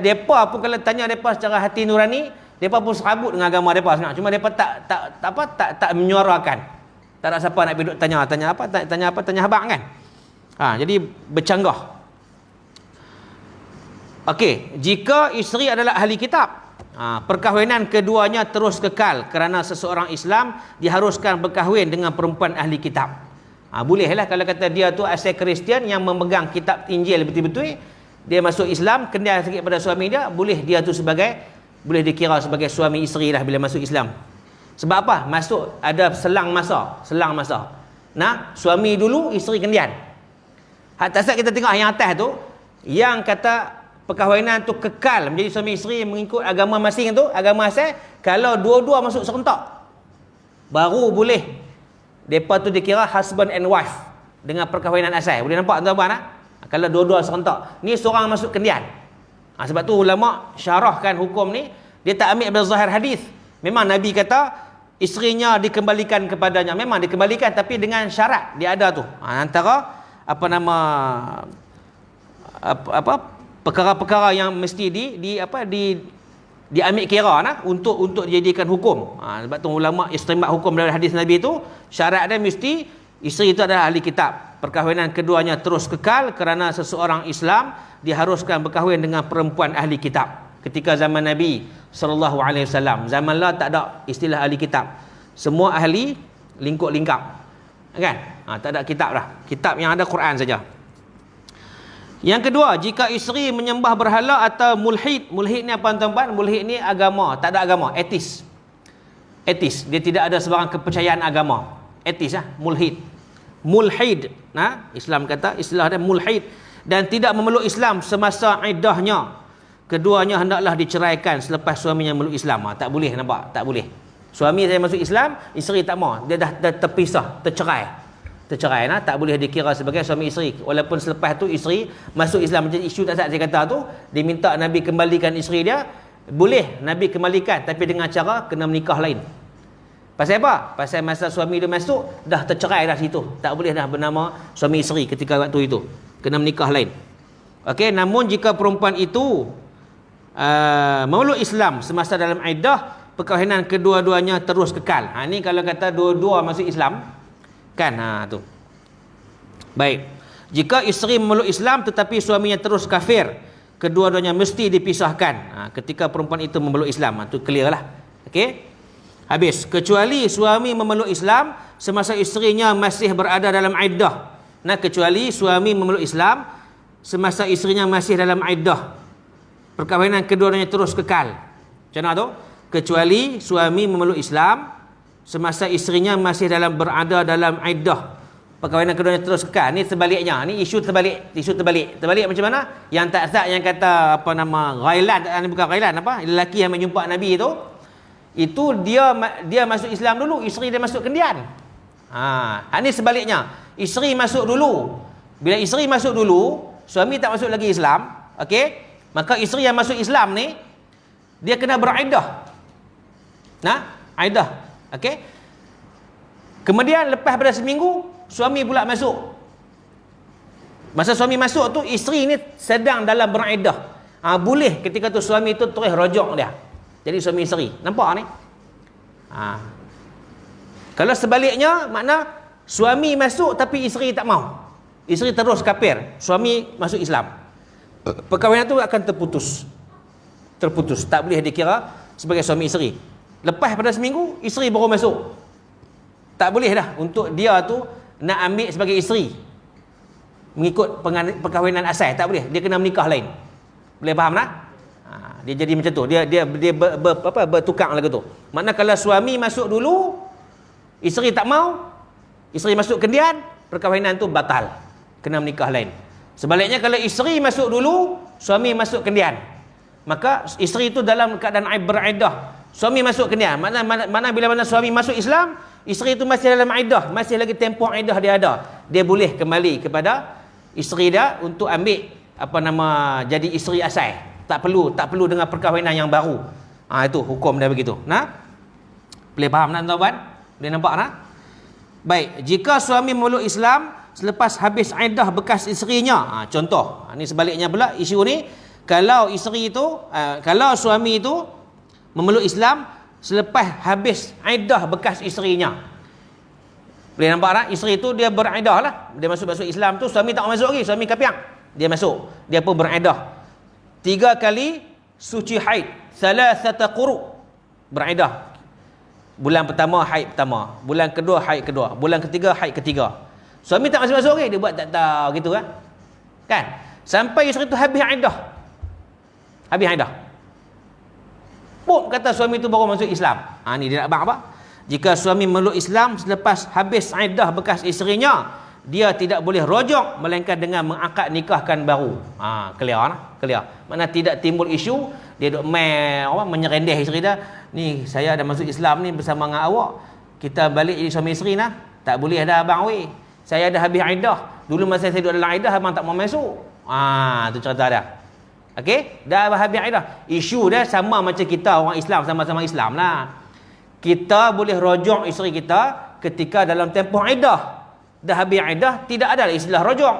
depa pun kalau tanya depa secara hati nurani, depa pun serabut dengan agama depa sangat. Cuma depa tak menyuarakan. Tak ada siapa nak duduk tanya habaq kan. Jadi bercanggah. Okey, jika isteri adalah ahli kitab, perkahwinan keduanya terus kekal kerana seseorang Islam diharuskan berkahwin dengan perempuan ahli kitab. Bolehlah kalau kata dia tu asal Kristian yang memegang kitab Injil betul-betul, dia masuk Islam, kenal sikit pada suami dia, boleh dia tu boleh dikira sebagai suami isteri lah bila masuk Islam. Sebab apa? Masuk ada selang masa. Nah, suami dulu, isteri kendian. Atas kita tengok yang atas tu, yang kata perkahwinan tu kekal menjadi suami isteri mengikut agama masing tu, agama asal, kalau dua-dua masuk serentak, baru boleh depa tu dikira husband and wife dengan perkahwinan asal. Boleh nampak tuan-tuan? Kalau dua-dua serentak, ni seorang masuk kendian. Sebab tu ulama syarahkan hukum ni, dia tak ambil dari zahir hadis. Memang Nabi kata isterinya dikembalikan kepadanya, memang dikembalikan tapi dengan syarat dia ada tu. Antara perkara-perkara yang mesti diambil kira untuk dijadikan hukum. Sebab tu ulama istimbat hukum dari hadis Nabi itu, syarat dia mesti isteri itu adalah ahli kitab. Perkahwinan keduanya terus kekal kerana seseorang Islam diharuskan berkahwin dengan perempuan ahli kitab. Ketika zaman Nabi SAW, zaman lah tak ada istilah ahli kitab. Semua ahli lingkup-lingkap. Kan? Tak ada kitab dah. Kitab yang ada Quran saja. Yang kedua, jika isteri menyembah berhala atau mulhid. Mulhid ni apa tuan-tuan? Mulhid ni agama, tak ada agama, etis. Etis, dia tidak ada sebarang kepercayaan agama. Etis mulhid. Mulhid, Islam kata istilah dia mulhid, dan tidak memeluk Islam semasa iddahnya. Keduanya hendaklah diceraikan selepas suaminya memeluk Islam. Tak boleh, nampak? Tak boleh. Suami saya masuk Islam, isteri tak mau. Dia dah terpisah, tercerai, tak boleh dikira sebagai suami isteri. Walaupun selepas tu isteri masuk Islam. Jadi isu tak saya kata tu, dia minta Nabi kembalikan isteri dia, boleh Nabi kembalikan, tapi dengan cara kena menikah lain. Pasal apa? Pasal masa suami dia masuk dah tercerai dah situ, tak boleh dah bernama suami isteri ketika waktu itu, kena menikah lain. Okey, namun jika perempuan itu memeluk Islam semasa dalam iddah, perkahwinan kedua-duanya terus kekal. Ni kalau kata dua-dua masuk Islam kan, tu. Baik. Jika isteri memeluk Islam tetapi suaminya terus kafir, kedua-duanya mesti dipisahkan. Ketika perempuan itu memeluk Islam, tu clear lah. Okey. Habis. Kecuali suami memeluk Islam semasa isterinya masih berada dalam iddah. Kecuali suami memeluk Islam semasa isterinya masih dalam iddah, perkahwinan kedua-duanya terus kekal. Macam mana tu? Kecuali suami memeluk Islam semasa isterinya masih berada dalam iddah, perkahwinan keduanya terus kekal. Ni sebaliknya, ni isu terbalik. Terbalik macam mana? Yang tak sah, yang kata ghailan, bukan ghailan, lelaki yang menjumpa Nabi itu dia masuk Islam dulu, isteri dia masuk kendian. Ni sebaliknya, isteri masuk dulu. Bila isteri masuk dulu, suami tak masuk lagi Islam, okey, maka isteri yang masuk Islam ni dia kena beriddah. Iddah. Okey. Kemudian lepas pada seminggu, suami pula masuk. Masa suami masuk tu, isteri ni sedang dalam beriddah. Boleh ketika tu suami tu terus rojok dia. Jadi suami isteri. Nampak ni? Kalau sebaliknya, makna suami masuk tapi isteri tak mau. Isteri terus kafir, suami masuk Islam. Perkahwinan tu akan terputus. Tak boleh dikira sebagai suami isteri. Lepas pada seminggu, isteri baru masuk. Tak boleh dah untuk dia tu nak ambil sebagai isteri mengikut perkahwinan asal. Tak boleh, dia kena menikah lain. Boleh faham tak? Dia jadi macam tu. Dia bertukar lagu tu. Makna kalau suami masuk dulu, isteri tak mau, isteri masuk kemudian, perkahwinan tu batal. Kena menikah lain. Sebaliknya kalau isteri masuk dulu, suami masuk kemudian, maka isteri itu dalam keadaan beriddah. Suami masuk kemudian. Mana bila mana suami masuk Islam, isteri itu masih dalam iddah, masih lagi tempoh iddah dia ada. Dia boleh kembali kepada isteri dia untuk ambil jadi isteri asal. Tak perlu dengan perkahwinan yang baru. Itu hukum dia begitu. Boleh faham tak tuan-tuan? Boleh nampak tak? Baik, jika suami memeluk Islam selepas habis iddah bekas isterinya, contoh, ni sebaliknya pula isu ni, kalau suami itu memeluk Islam selepas habis iddah bekas isterinya. Boleh nampak tak? Isteri itu dia beriddah lah. Dia masuk Islam tu, suami tak masuk lagi, suami kafir. Dia masuk, dia pun beriddah 3 kali suci haid, thalathata quru, beriddah. Bulan pertama haid pertama, bulan kedua haid kedua, bulan ketiga haid ketiga. Suami tak masuk lagi, dia buat tak tahu gitu kan? Sampai isteri tu habis iddah. Pun kata suami tu baru masuk Islam. Ni dia nak bang apa? Jika suami memeluk Islam selepas habis iddah bekas isterinya, dia tidak boleh rojok melainkan dengan mengakad nikahkan baru. Clear. Mana tidak timbul isu dia duk menyerendeh isteri dia. Ni saya dah masuk Islam ni bersama dengan awak. Kita balik jadi suami isteri nah. Tak boleh dah abang weh. Saya dah habis iddah. Dulu masa saya duduk dalam iddah abang tak mau masuk. Tu cerita dia. Okey, dah habis iddah. Isu dia sama macam kita orang Islam, sama-sama Islam lah. Kita boleh rojok isteri kita ketika dalam tempoh iddah. Dah habis iddah, tidak ada istilah rojok.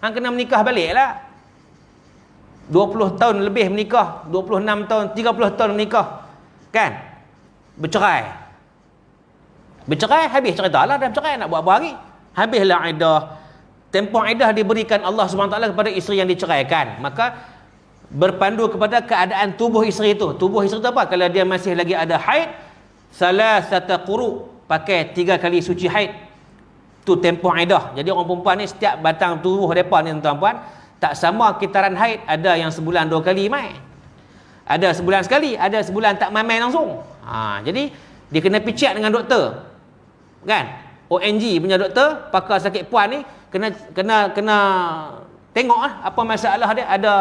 Hang kena menikah balik lah. 20 tahun lebih menikah, 26 tahun, 30 tahun menikah. Kan? Bercerai, habis cerita lah, dah bercerai, nak buat apa lagi? Habislah iddah. Tempoh iddah diberikan Allah SWT kepada isteri yang diceraikan. Maka berpandu kepada keadaan tubuh isteri itu. Tubuh isteri itu apa? Kalau dia masih lagi ada haid, salasata quru, pakai 3 kali suci haid. Tu tempoh iddah. Jadi orang perempuan ni setiap batang tubuh mereka ni tuan-tuan, tak sama kitaran haid. Ada yang sebulan 2 kali mai, ada sebulan sekali, ada sebulan tak mai langsung. Jadi dia kena picit dengan doktor. Kan? ONG punya doktor, pakar sakit puan ni kena tengok apa masalah dia, ada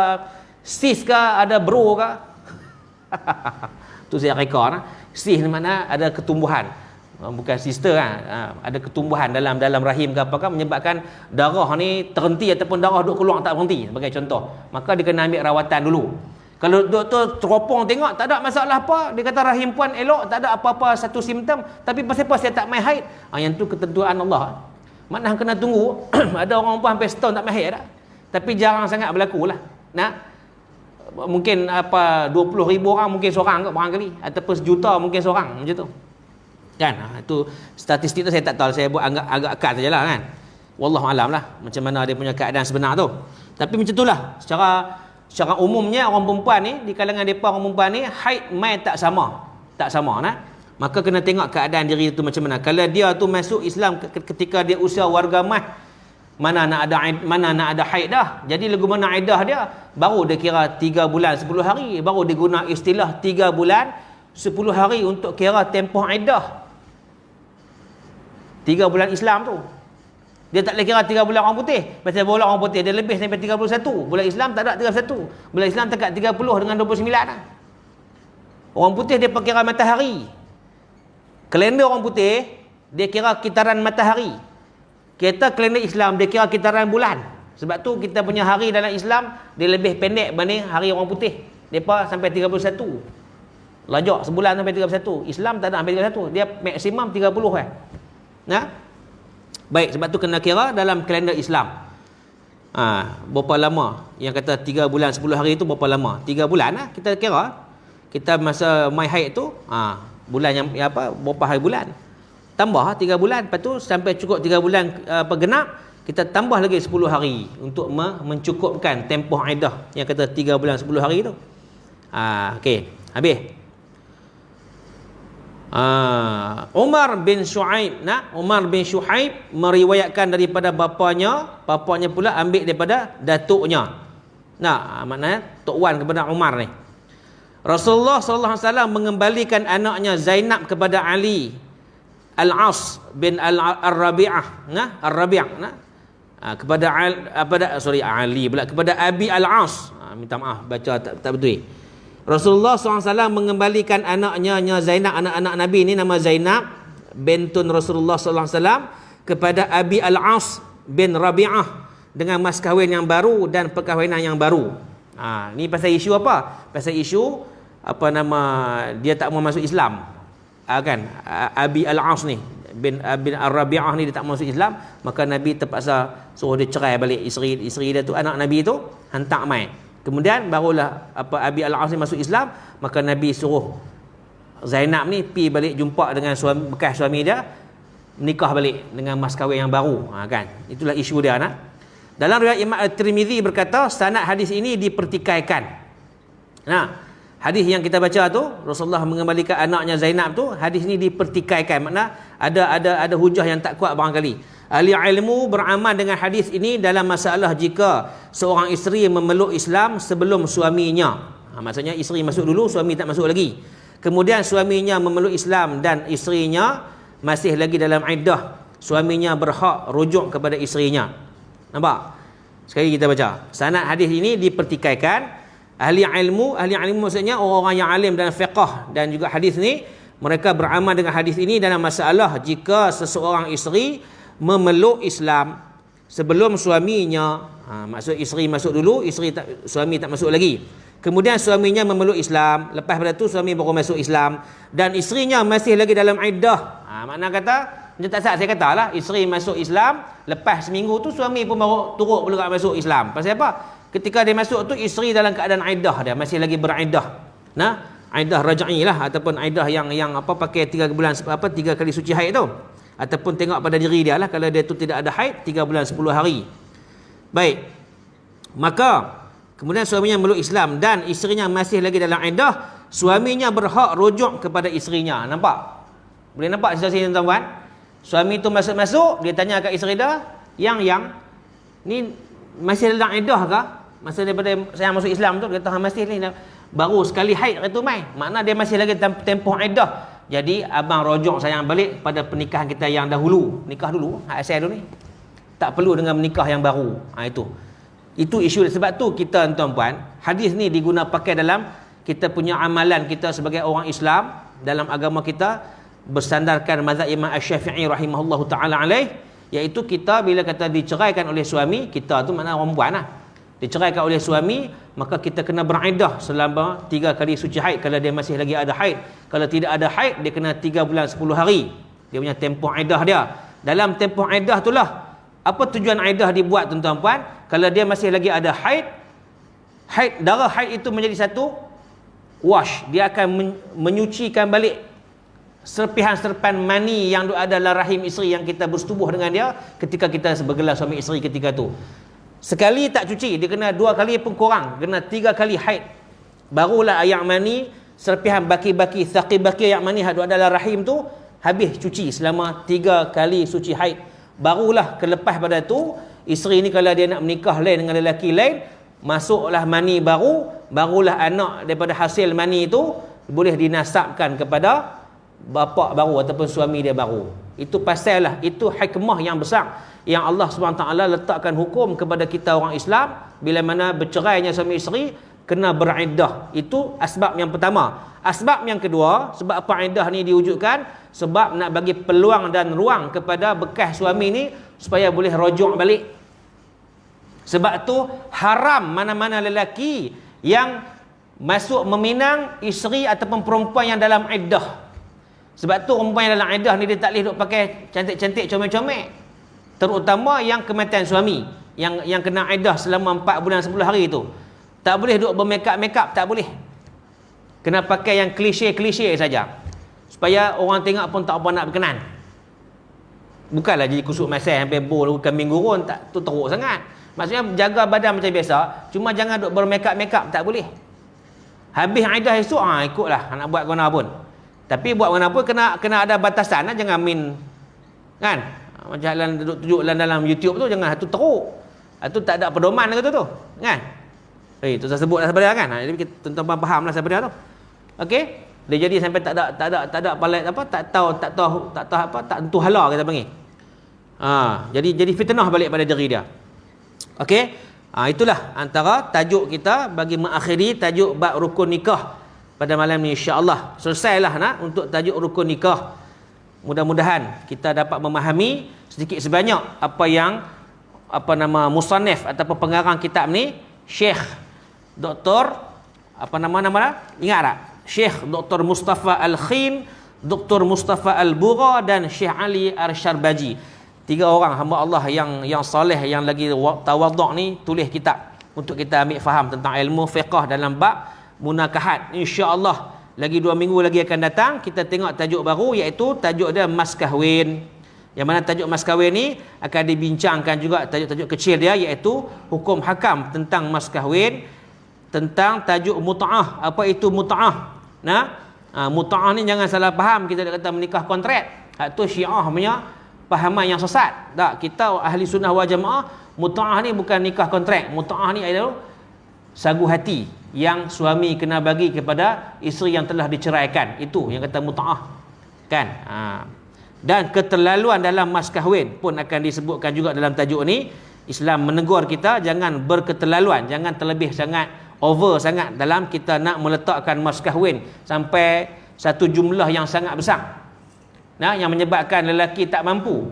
cyst ke, ada bro ke. Tu saya rekod. Cyst ni mana ada ketumbuhan. Bukan sister kan, ada ketumbuhan dalam rahim ke apakah menyebabkan darah ni terhenti ataupun darah duk keluar tak berhenti sebagai contoh. Maka dia kena ambil rawatan dulu. Kalau doktor teropong tengok tak ada masalah apa, dia kata rahim puan elok, tak ada apa-apa satu simptom, tapi pasal apa saya tak mai haid, yang tu ketentuan Allah. Maknanya kena tunggu. Ada orang pun hampir setahun tak mai haid dah, tapi jarang sangat berlaku lah. Mungkin 20,000 orang mungkin seorang ke barangkali, ataupun 1 juta mungkin seorang macam tu kan. Itu statistik tu saya tak tahu, saya buat agak kat sajalah kan. Wallahu alam lah macam mana dia punya keadaan sebenar tu. Tapi macam itulah secara umumnya orang perempuan ni, di kalangan depa orang perempuan ni haid mai tak sama nah. Maka kena tengok keadaan diri tu macam mana. Kalau dia tu masuk Islam ketika dia usia warga mah, mana nak ada haid dah. Jadi lagu mana iddah dia, baru dia kira 3 bulan 10 hari, baru dia guna istilah 3 bulan 10 hari untuk kira tempoh iddah. 3 bulan Islam tu. Dia tak boleh kira 3 bulan orang putih. Pasal bola orang putih dia lebih sampai 31. Bulan Islam tak ada 31. Bulan Islam dekat 30 dengan 29 lah. Orang putih dia perkira matahari. Kalender orang putih dia kira kitaran matahari. Kita kalender Islam dia kira kitaran bulan. Sebab tu kita punya hari dalam Islam dia lebih pendek berbanding hari orang putih. Depa sampai 31. Lajak sebulan sampai 31. Islam tak ada sampai 31. Dia maksimum 30 kan. Nah. Baik, sebab tu kena kira dalam kalender Islam. Berapa lama? Yang kata 3 bulan 10 hari tu berapa lama? 3 bulan lah kita kira. Kita masa my haid tu, bulan yang berapa hari bulan? Tambah 3 bulan, lepas tu sampai cukup 3 bulan genap, kita tambah lagi 10 hari untuk mencukupkan tempoh iddah yang kata 3 bulan 10 hari tu. Okey, habis. Umar bin Shu'aib, Umar bin Shu'aib meriwayatkan daripada bapanya pula ambil daripada datuknya. Maknanya tok wan kepada Umar ni. Rasulullah sallallahu alaihi wasallam mengembalikan anaknya Zainab kepada Ali Al-As bin Al-Rabi'ah, kepada Ali pula, kepada Abi Al-As. Minta maaf baca tak betul. Rasulullah SAW mengembalikan anaknya Zainab, anak-anak Nabi ni nama Zainab bintun Rasulullah SAW, kepada Abi Al-As bin Rabi'ah dengan mas kahwin yang baru dan perkahwinan yang baru. Ni pasal isu apa? Pasal isu dia tak mau masuk Islam. Kan? Abi Al-As ni bin Ar-Rabi'ah ni dia tak mau masuk Islam, maka Nabi terpaksa suruh dia cerai balik isteri dia tu, anak Nabi tu hantar mai. Kemudian barulah Abi Al-As ni masuk Islam, maka Nabi suruh Zainab ni pi balik jumpa dengan bekas suami dia, menikah balik dengan mas kahwin yang baru. Kan? Itulah isu dia. Dalam riwayat Imam At-Tirmizi berkata sanad hadis ini dipertikaikan. Hadis yang kita baca tu, Rasulullah mengembalikan anaknya Zainab tu, hadis ni dipertikaikan. Makna ada hujah yang tak kuat barangkali. Ahli ilmu beramal dengan hadis ini dalam masalah jika seorang isteri memeluk Islam sebelum suaminya. Maksudnya isteri masuk dulu, suami tak masuk lagi. Kemudian suaminya memeluk Islam dan isterinya masih lagi dalam iddah, suaminya berhak rujuk kepada isterinya. Nampak? Sekali kita baca. Sanad hadis ini dipertikaikan. Ahli ilmu maksudnya orang-orang yang alim dalam fiqh dan juga hadis ni, mereka beramal dengan hadis ini dalam masalah jika seseorang isteri memeluk Islam sebelum suaminya. Maksud isteri masuk dulu, suami tak masuk lagi. Kemudian suaminya memeluk Islam, lepas pada tu suami baru masuk Islam dan isterinya masih lagi dalam iddah. Makna kata dia tak sah, saya katalah isteri masuk Islam, lepas seminggu tu suami pun baru turut pula masuk Islam. Pasal apa? Ketika dia masuk tu isteri dalam keadaan iddah, dia masih lagi beriddah. Iddah raj'i lah, ataupun iddah yang pakai 3 bulan 3 kali suci haid tu. Ataupun tengok pada diri dia lah, kalau dia tu tidak ada haid 3 bulan 10 hari. Baik. Maka kemudian suaminya memeluk Islam dan isterinya masih lagi dalam iddah, suaminya berhak rujuk kepada isterinya. Nampak? Boleh nampak situasi ni tuan-tuan? Suami tu masuk-masuk, dia tanya kat isteri dia, yang ni masih dalam iddah ke? Masa daripada saya masuk Islam tu, dia kata masih ni baru sekali haid kata mai. Makna dia masih lagi tempoh iddah. Jadi abang rujuk sayang balik pada pernikahan kita yang dahulu. Nikah dulu, hak asal dulu ni. Tak perlu dengan menikah yang baru. Itu isu. Sebab tu kita tuan-puan, hadis ni diguna pakai dalam kita punya amalan kita sebagai orang Islam dalam agama kita, bersandarkan mazhab Imam Asy-Syafi'i rahimahullahu taala alaih, iaitu kita bila kata diceraikan oleh suami, kita tu makna orang perempuan lah. Diceraikan oleh suami, maka kita kena beriddah selama 3 kali suci haid kalau dia masih lagi ada haid. Kalau tidak ada haid, dia kena 3 bulan 10 hari. Dia punya tempoh iddah dia. Dalam tempoh iddah itulah, apa tujuan iddah dibuat tuan-tuan puan? Kalau dia masih lagi ada haid, darah haid itu menjadi satu wash. Dia akan menyucikan balik serpihan-serpihan mani yang ada dalam rahim isteri yang kita bersetubuh dengan dia ketika kita bergelar suami isteri ketika tu. Sekali tak cuci, dia kena 2 kali pun kurang, kena 3 kali haid. Barulah ayak mani, serpihan baki-baki, thaqib-baki ayak mani yang ada dalam rahim tu habis cuci selama 3 kali suci haid. Barulah kelepas pada tu, isteri ni kalau dia nak menikah lain dengan lelaki lain, masuklah mani baru, barulah anak daripada hasil mani itu boleh dinasabkan kepada bapa baru ataupun suami dia baru. Itu pasal lah, itu hikmah yang besar yang Allah SWT letakkan hukum kepada kita orang Islam bila mana bercerainya suami isteri kena beriddah. Itu asbab yang pertama. Asbab yang kedua, sebab apa iddah ni diwujudkan? Sebab nak bagi peluang dan ruang kepada bekas suami ni supaya boleh rujuk balik. Sebab tu haram mana-mana lelaki yang masuk meminang isteri ataupun perempuan yang dalam iddah. Sebab tu perempuan yang dalam iddah ni dia tak boleh duk pakai cantik-cantik, comel-comel. Terutama yang kematian suami, yang kena iddah selama 4 bulan 10 hari tu. Tak boleh duk bermakeup, tak boleh. Kena pakai yang klise-klise saja. Supaya orang tengok pun tak apa nak berkenan. Bukanlah jadi kusuk masai sampai bol kambing gurun, tak tu teruk sangat. Maksudnya jaga badan macam biasa, cuma jangan duk bermakeup, tak boleh. Habis iddah esok ikutlah nak buat guna pun. Tapi buat guna pun kena ada batasan, jangan min kan. Macam duk tunjuk dalam YouTube tu, jangan tu teruk. Tu tak ada pedoman kata tu, kan? Tu saya sebut dah sebenarnya kan. Jadi tuan-tuan fahamlah sebenarnya tu. Okey? Dia jadi sampai tak ada palet apa, tak tahu apa, tak tentu hala kita panggil. Jadi fitnah balik pada diri dia. Okey? Itulah antara tajuk kita bagi mengakhiri tajuk bab rukun nikah pada malam ni, insya-Allah. Selesailah nak untuk tajuk rukun nikah. Mudah-mudahan kita dapat memahami sedikit sebanyak apa yang musannif ataupun pengarang kitab ni, Syekh Dr. Ingat tak? Syekh Dr. Mustafa Al-Khin, Dr. Mustafa Al-Bura dan Syekh Ali Ar-Syarbaji. 3 orang hamba Allah yang soleh, yang lagi tawaduk ni, tulis kitab untuk kita ambil faham tentang ilmu fiqh dalam bab munakahat. Insya-Allah lagi 2 minggu lagi akan datang kita tengok tajuk baru, iaitu tajuk dia mas kahwin. Yang mana tajuk mas kahwin ni akan dibincangkan juga tajuk-tajuk kecil dia, iaitu hukum hakam tentang mas kahwin, tentang tajuk mut'ah. Apa itu mut'ah? Mut'ah ni jangan salah faham kita kata menikah kontrak. Itu Syiah punya fahaman yang sesat. Tak, kita ahli sunnah wal jamaah, mut'ah ni bukan nikah kontrak. Mut'ah ni adalah sagu hati yang suami kena bagi kepada isteri yang telah diceraikan. Itu yang kata mut'ah. Kan? Dan keterlaluan dalam mas kahwin pun akan disebutkan juga dalam tajuk ni. Islam menegur kita jangan berketerlaluan, jangan terlebih sangat, over sangat dalam kita nak meletakkan mas kahwin sampai satu jumlah yang sangat besar. Yang menyebabkan lelaki tak mampu.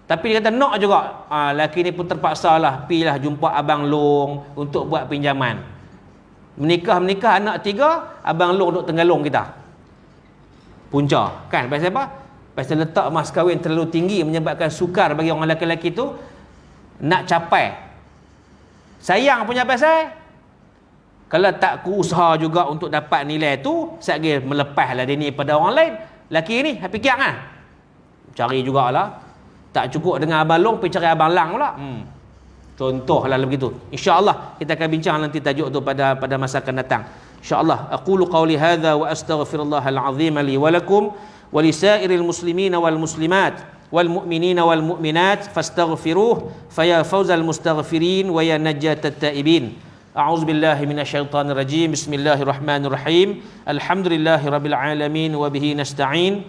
Tapi dia kata nak juga. Lelaki ni pun terpaksa lah pergilah jumpa Abang Long untuk buat pinjaman. Menikah anak 3, Abang Long duk tenggalung kita. Punca. Kan? Pasal apa? Pasal letak mas kahwin terlalu tinggi menyebabkan sukar bagi orang lelaki-lelaki tu nak capai. Sayang punya pasal, kalau tak ku usaha juga untuk dapat nilai tu, satgi melepaslah dia ni pada orang lain. Laki ni fikir kan, cari jugalah. Tak cukup dengan Abang Long, pergi cari Abang Lang pula. Contohlah begitu. InsyaAllah kita akan bincang nanti tajuk tu pada masa akan datang. InsyaAllah. Aqulu qawli hadha wa astaghfirullahal azim li wa lakum wa lisairil muslimina wal muslimat wal mu'minina wal mu'minat fastaghfiruh faya fawzal mustaghfirin wa ya najjatat taibin. A'udzu billahi minasyaitonir rajim. Bismillahirrahmanirrahim. Alhamdulillahirabbil alamin wa bihi nasta'in.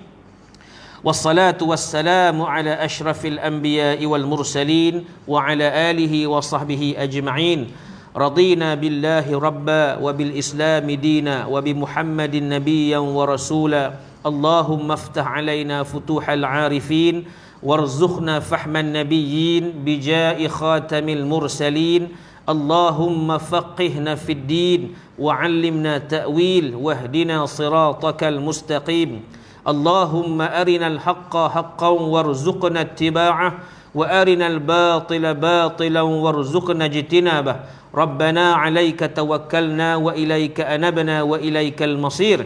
Wassalatu wassalamu ala asyrafil anbiya'i wal mursalin wa ala alihi wa sahbihi ajma'in. Radina billahi rabba wa bil islami dina wa bi Muhammadin nabiyyan wa rasula. Allahumma iftah alaina futuhal arifin warzuqna fahman nabiyyin bija'i khatamil mursalin. اللهم فقهنا في الدين وعلمنا تأويل واهدنا صراطك المستقيم. اللهم أرنا الحق حقا وارزقنا اتباعه وأرنا الباطل باطلا وارزقنا اجتنابه. ربنا عليك توكلنا وإليك أنبنا وإليك المصير.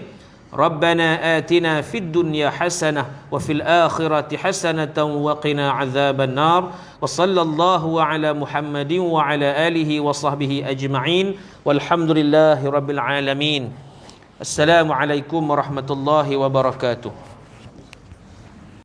ربنا آتنا في الدنيا حسنة وفي الآخرة حسنة وقنا عذاب النار. وصلى الله على محمد وعلى آله وصحبه أجمعين والحمد لله رب العالمين. السلام عليكم ورحمة الله وبركاته.